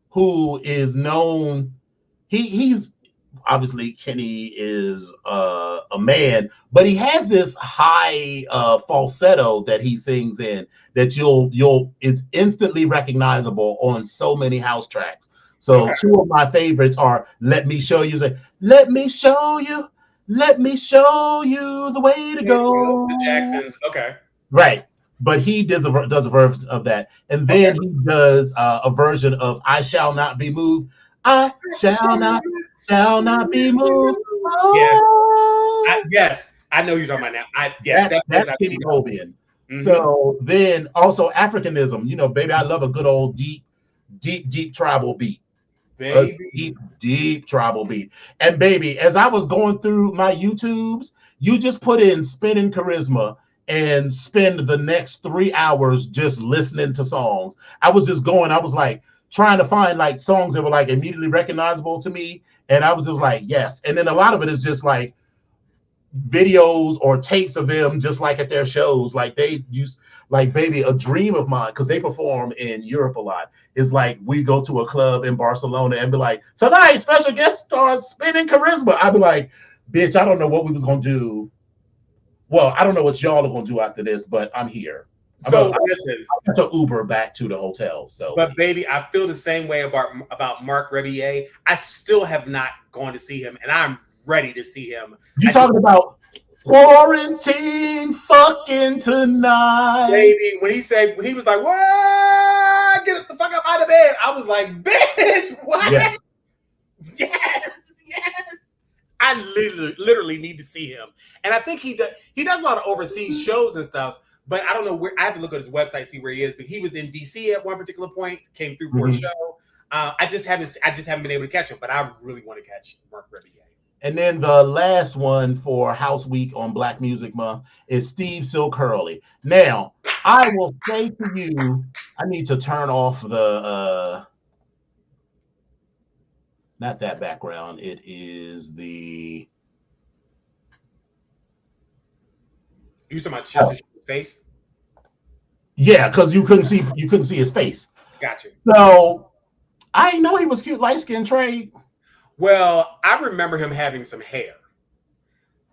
who is known. He's obviously Kenny is a man, but he has this high falsetto that he sings in that it's instantly recognizable on so many house tracks. So 2 of my favorites are "Let Me Show You." Like, let me show you. Let me show you the way to go. The Jacksons, okay. Right. But he does a version of that. And then he does a version of "I Shall Not Be Moved." I shall not be moved. Oh. Yes, I know you're talking about now. That's Kenny Bobian. So then also Africanism, baby, I love a good old deep tribal beat. Baby. A deep tribal beat. And baby, as I was going through my YouTubes, you just put in "Spinning Charisma" and spend the next 3 hours just listening to songs. I was like trying to find like songs that were like immediately recognizable to me. And I was just like, yes. And then a lot of it is just like videos or tapes of them just like at their shows. Like they use, like, baby, a dream of mine, because they perform in Europe a lot, is like we go to a club in Barcelona and be like, tonight special guest star Spinning Charisma. I'd be like, bitch, I don't know what we was gonna do. Well, I don't know what y'all are gonna do after this, but I'm here. So listen, I got to Uber back to the hotel. So, but baby, I feel the same way about Mark Rebier. I still have not gone to see him, and I'm ready to see him. You talking about quarantine fucking tonight, baby? When he was like, "What? Get the fuck up out of bed!" I was like, "Bitch, what?" Yes. Yes. I literally need to see him, and I think he does a lot of overseas shows and stuff. But I don't know where. I have to look at his website, see where he is. But he was in DC at one particular point. Came through for a show. I just haven't been able to catch him. But I really want to catch Mark Rebier. And then the last one for House Week on Black Music Month is Steve Silk Hurley. Now, I will say to you, I need to turn off the not that background. It is the. You talking about just his face? Yeah, because you couldn't see his face. Gotcha. So I know he was cute, light skinned Trey. Well, I remember him having some hair,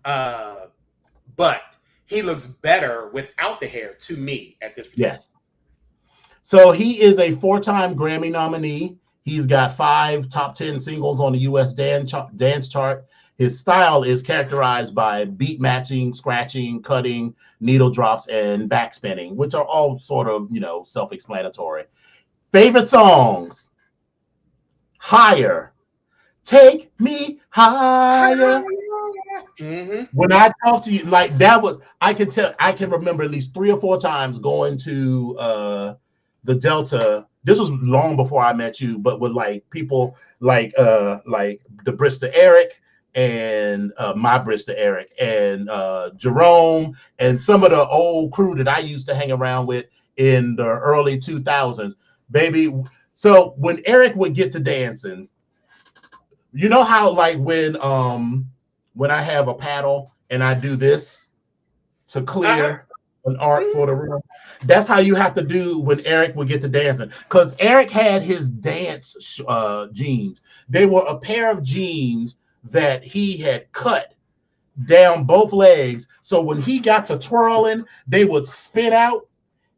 but he looks better without the hair to me at this point. Yes. So he is a 4-time Grammy nominee. He's got 5 top 10 singles on the U.S. dance chart. His style is characterized by beat matching, scratching, cutting, needle drops, and backspinning, which are all sort of, self-explanatory. Favorite songs: Higher, Take Me Higher. Mm-hmm. When I talk to you, like that was, I can remember at least 3 or 4 times going to the Delta. This was long before I met you, but with like people like the Brista Eric and my Brista Eric and Jerome and some of the old crew that I used to hang around with in the early 2000s, baby. So when Eric would get to dancing, you know how like when I have a paddle and I do this to clear an arc for the room, that's how you have to do when Eric would get to dancing. Because Eric had his dance jeans. They were a pair of jeans that he had cut down both legs. So when he got to twirling, they would spin out.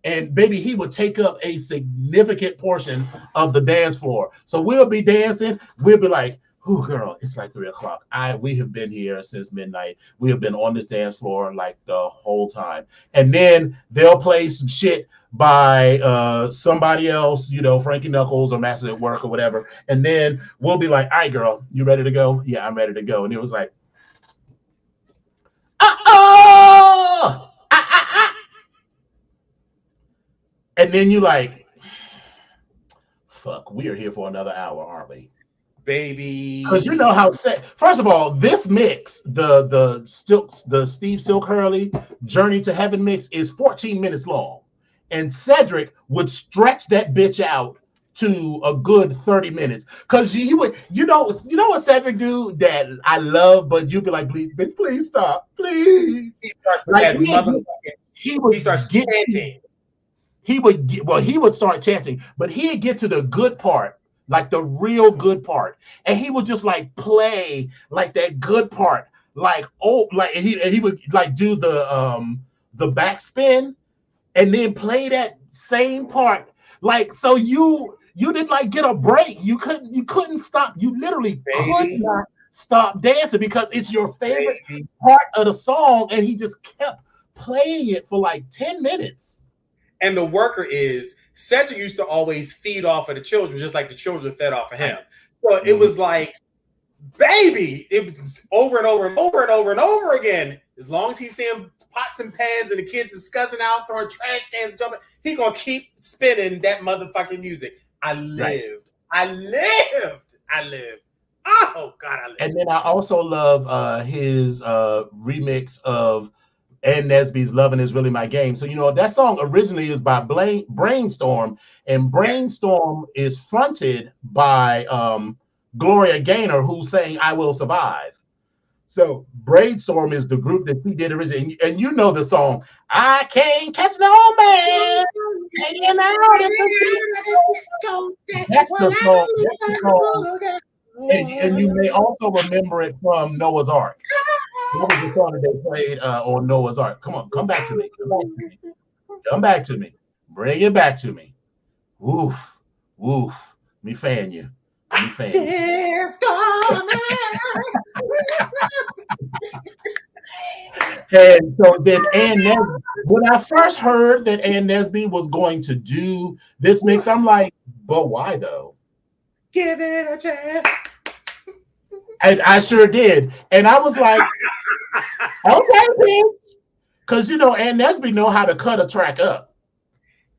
And baby, he would take up a significant portion of the dance floor. So we'll be dancing. We'll be like, "Ooh, girl, it's like 3 o'clock. We have been here since midnight. We have been on this dance floor like the whole time." And then they'll play some shit by somebody else, Frankie Knuckles or Master at Work or whatever. And then we'll be like, "All right, girl, you ready to go?" "Yeah, I'm ready to go." And it was like, "Uh-oh! And then you like, fuck, we are here for another hour, aren't we? Baby. Because you know how first of all, this mix, the Steve Silk Hurley Journey to Heaven mix is 14 minutes long. And Cedric would stretch that bitch out to a good 30 minutes. Because he would, you know what Cedric do that I love, but you'd be like, please stop, please. He starts chanting. He would start chanting, but he'd get to the good part, like the real good part, and he would just like play like that good part, and he would like do the backspin, and then play that same part, like, so you didn't like get a break. You couldn't stop. You literally could not stop dancing because it's your favorite part of the song, and he just kept playing it for like 10 minutes. And the worker is Cedric used to always feed off of the children, just like the children fed off of him. So it was like, baby, it was over and over and over and over and over again. As long as he's seeing pots and pans and the kids is scuzzing out, throwing trash cans, jumping, he gonna keep spinning that motherfucking music. I lived. Oh God, I lived. And then I also love his remix of Ann Nesby's "Loving Is Really My Game." So that song originally is by Brainstorm, and Brainstorm is fronted by Gloria Gaynor, who sang "I Will Survive." So Brainstorm is the group that he did originally, and you know the song "I Can't Catch No Man." That's the song. And you may also remember it from Noah's Ark. That was the song that they played on Noah's Ark. Come on, come back to me. Come back to me. Bring it back to me. Woof, woof. Me fan you. Me fan you. It's gonna. And so then Ann Nesby, when I first heard that Ann Nesby was going to do this mix, I'm like, but why though? Give it a chance. And I sure did. And I was like, okay, Vince. Because you know, Ann Nesby know how to cut a track up.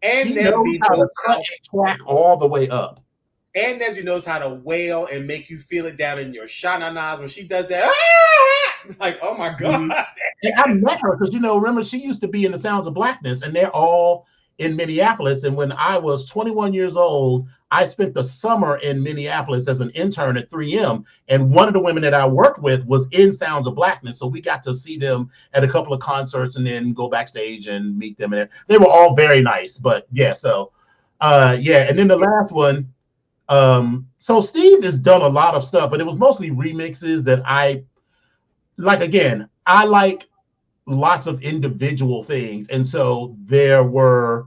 And She knows Nesby how to knows cut a track all the way up. And Nesby knows how to wail and make you feel it down in your shananas when she does that. Like, oh my God. Mm-hmm. And I met her because, you know, remember, she used to be in the Sounds of Blackness, and they're all in Minneapolis. And when I was 21 years old, I spent the summer in Minneapolis as an intern at 3M. And one of the women that I worked with was in Sounds of Blackness. So we got to see them at a couple of concerts and then go backstage and meet them. And they were all very nice. But yeah, so yeah. And then the last one, so Steve has done a lot of stuff, but it was mostly remixes that I like. Again, I like lots of individual things. And so there were,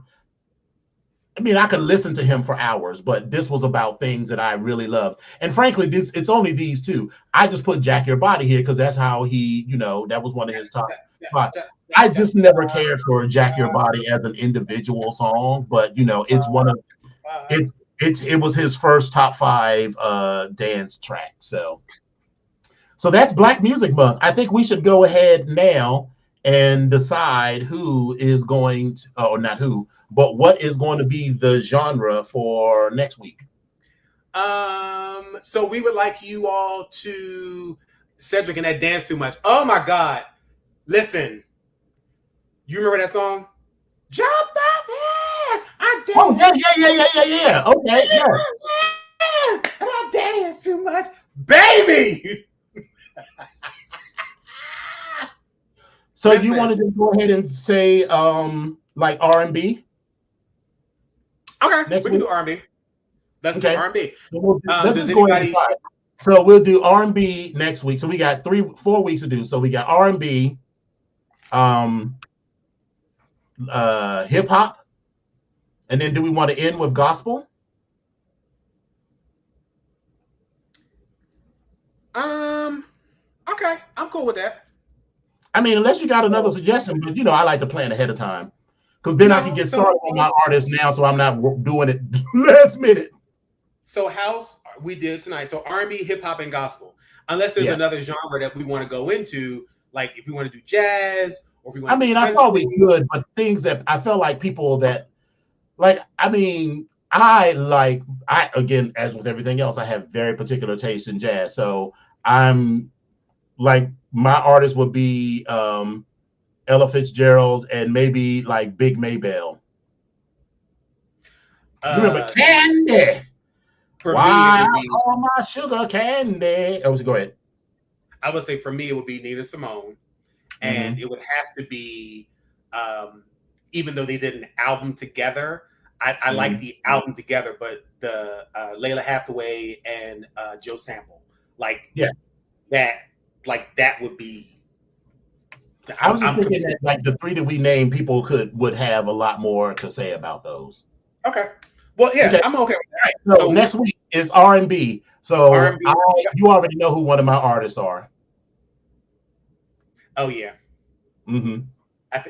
I mean, I could listen to him for hours, but this was about things that I really loved. And frankly, it's only these two. I just put Jack Your Body here because that's how he, you know, that was one of his top spots. I just never cared for Jack Your Body as an individual song, but you know, it's one of it was his first top 5 dance track. So that's Black Music Month. I think we should go ahead now and decide who is going to, or not who, but what is going to be the genre for next week. So we would like you all to, Cedric and that Dance Too Much. Oh my God. Listen, you remember that song? Jump up here. I dance. Oh, yeah. Okay, yeah. And I dance too much. Baby. So Listen. you want to just go ahead and say like R&B? Okay, Next we can week? do R&B. Let's Okay. do R&B. So let's does just go ahead and anybody- decide. So we'll do R&B next week. So we got 4 weeks to do. So we got R&B, hip hop, and then do we want to end with gospel? Okay, I'm cool with that. I mean, unless you got another suggestion, but you know, I like to plan ahead of time because then I can get started on my artist now, so I'm not doing it last minute. So house, we did tonight. So R&B, hip hop, and gospel. Unless there's another genre that we want to go into, like if we want to do jazz or if we want. I mean, I thought we could, but things that I felt like people that, like, I mean, I again, as with everything else, I have very particular taste in jazz. So I'm like, my artist would be Ella Fitzgerald and maybe like Big Maybelle. Remember Candy? For Why me, it would be all my sugar candy. Oh, go ahead. I would say for me, it would be Nina Simone, and it would have to be, even though they did an album together, I like the album together, but the Layla Hathaway and Joe Sample, like that would be. I was just thinking that like the 3 that we named, people would have a lot more to say about those. Okay. Well, yeah, okay. I'm okay with that. So next week is R&B. So R&B. You already know who one of my artists are. Oh yeah. Mm-hmm.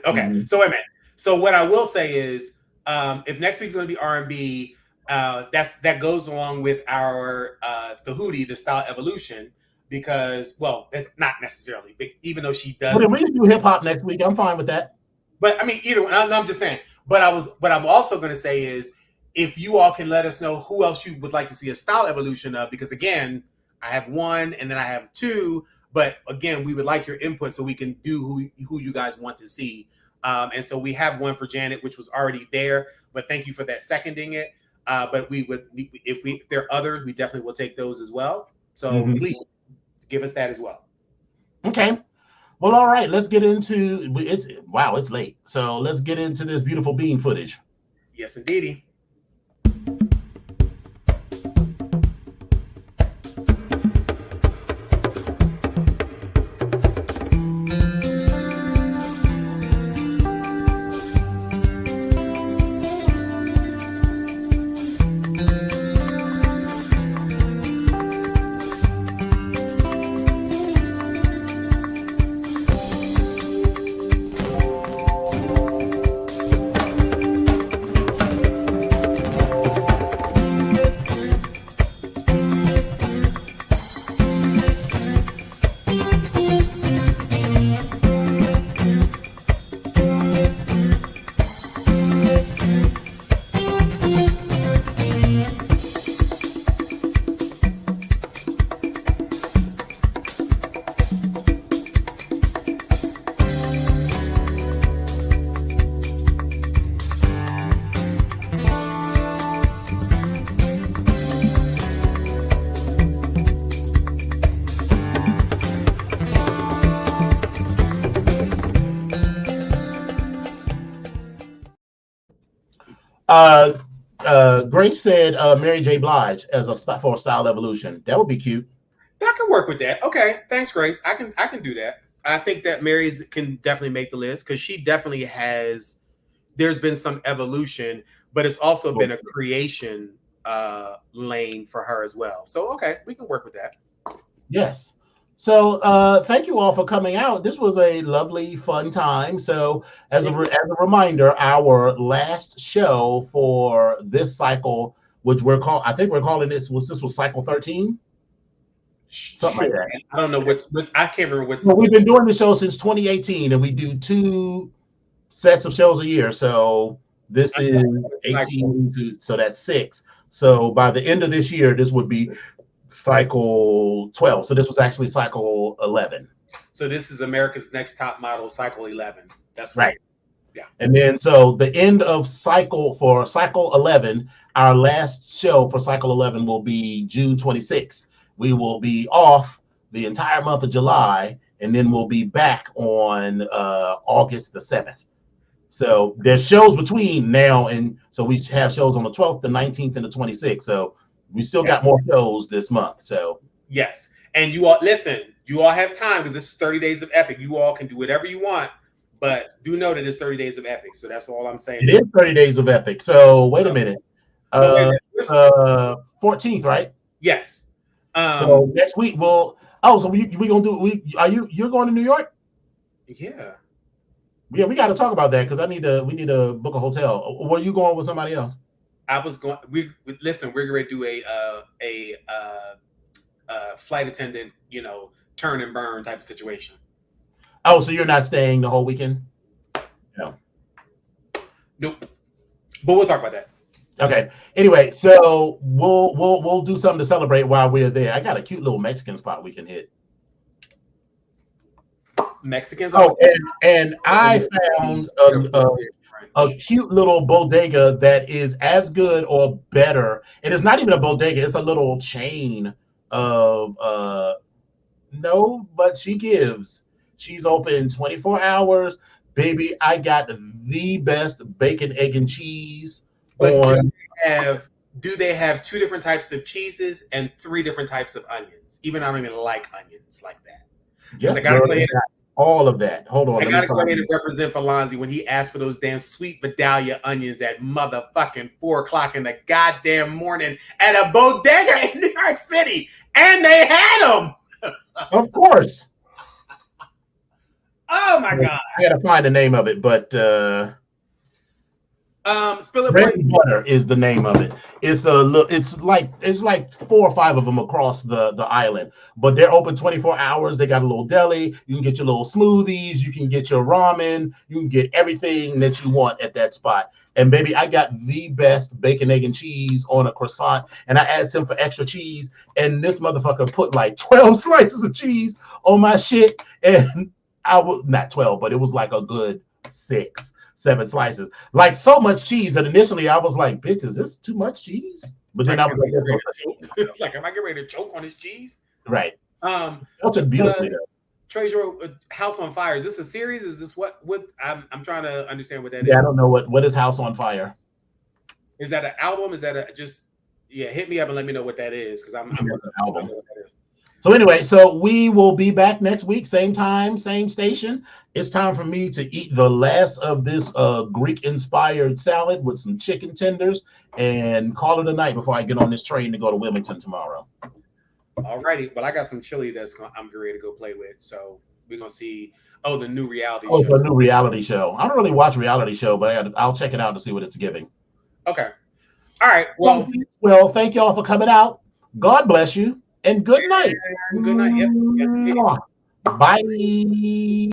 Okay. So wait a minute. So what I will say is, if next week's going to be R&B, that goes along with our the Hootie, the Style Evolution, because it's not necessarily, but even though she does. Well, then we can do hip hop next week. I'm fine with that. But I mean, either way, I'm just saying. But I'm also going to say is, if you all can let us know who else you would like to see a style evolution of, because again, I have 1 and then I have 2, but again, we would like your input so we can do who you guys want to see. And so we have one for Janet, which was already there, but thank you for that seconding it. But if there are others, we definitely will take those as well. So please give us that as well. Okay. Well, all right, let's get into it's late. So let's get into this beautiful bean footage. Yes, indeedy. Grace said Mary J. Blige as for Style Evolution. That would be cute. I can work with that. Okay, thanks, Grace. I can do that. I think that Mary's can definitely make the list because she definitely has. There's been some evolution, but it's also been a creation lane for her as well. So okay, we can work with that. Yes. So thank you all for coming out. This was a lovely, fun time. So as a reminder, our last show for this cycle, which I think we're calling this was cycle 13. Something like that. I don't know what's I can't remember what's. Well, we've been doing the show since 2018, and we do 2 sets of shows a year. So this is 18, so that's 6. So by the end of this year, this would be cycle 12. So this was actually cycle 11. So this is America's Next Top Model, cycle 11. That's right. Yeah. And then so the end of cycle 11, our last show for cycle 11 will be June 26th. We will be off the entire month of July, and then we'll be back on August the 7th. So there's shows between now and so we have shows on the 12th, the 19th, and the 26th. So we still got more shows this month. So yes, and you all listen. You all have time because this is 30 days of Epic. You all can do whatever you want, but do know that it's 30 days of Epic. So that's all I'm saying. It is 30 days of Epic. So wait a minute. 14th, right? Yes. So next week we'll. So we gonna do. You're going to New York? Yeah. Yeah, we got to talk about that because we need to book a hotel. Or are you going with somebody else? I was going. Listen. We're going to do a flight attendant, turn and burn type of situation. Oh, so you're not staying the whole weekend? No. Nope. But we'll talk about that. Okay. Anyway, so we'll do something to celebrate while we're there. I got a cute little Mexican spot we can hit. Mexicans. Oh, and I found a cute little bodega that is as good or better. And it's not even a bodega; it's a little chain of no, but she gives. She's open 24 hours, baby. I got the best bacon, egg, and cheese. But do they have 2 different types of cheeses and 3 different types of onions? Even I don't even like onions like that. Yes, I gotta go ahead. All of that. Hold on. I gotta go ahead and represent Falanzi when he asked for those damn sweet Vidalia onions at motherfucking 4:00 in the goddamn morning at a bodega in New York City, and they had them. Of course. Oh my god! I gotta find the name of it, but Spill It Bread and Butter is the name of it. It's like 4 or 5 of them across the island, but they're open 24 hours. They got a little deli. You can get your little smoothies. You can get your ramen. You can get everything that you want at that spot. And baby, I got the best bacon, egg, and cheese on a croissant. And I asked him for extra cheese, and this motherfucker put like 12 slices of cheese on my shit. And I was not 12, but it was like a good 6, 7 slices. Like so much cheese that initially I was like, bitch, is this too much cheese? But then I was like, like, am I getting ready to choke on his cheese? Right. That's a beautifully done. Treasure House on Fire. Is this a series? Is this what I'm trying to understand what that is? Yeah, I don't know what is House on Fire. Is that an album? Is that hit me up and let me know what that is because I'm an album. So anyway, so we will be back next week, same time, same station. It's time for me to eat the last of this Greek-inspired salad with some chicken tenders and call it a night before I get on this train to go to Wilmington tomorrow. All righty. Well, I got some chili I'm ready to go play with. So we're going to see, the new reality show. Oh, a new reality show. I don't really watch reality show, but I'll check it out to see what it's giving. Okay. All right. Well, thank you all for coming out. God bless you. And good night. Good night. Yep. Bye.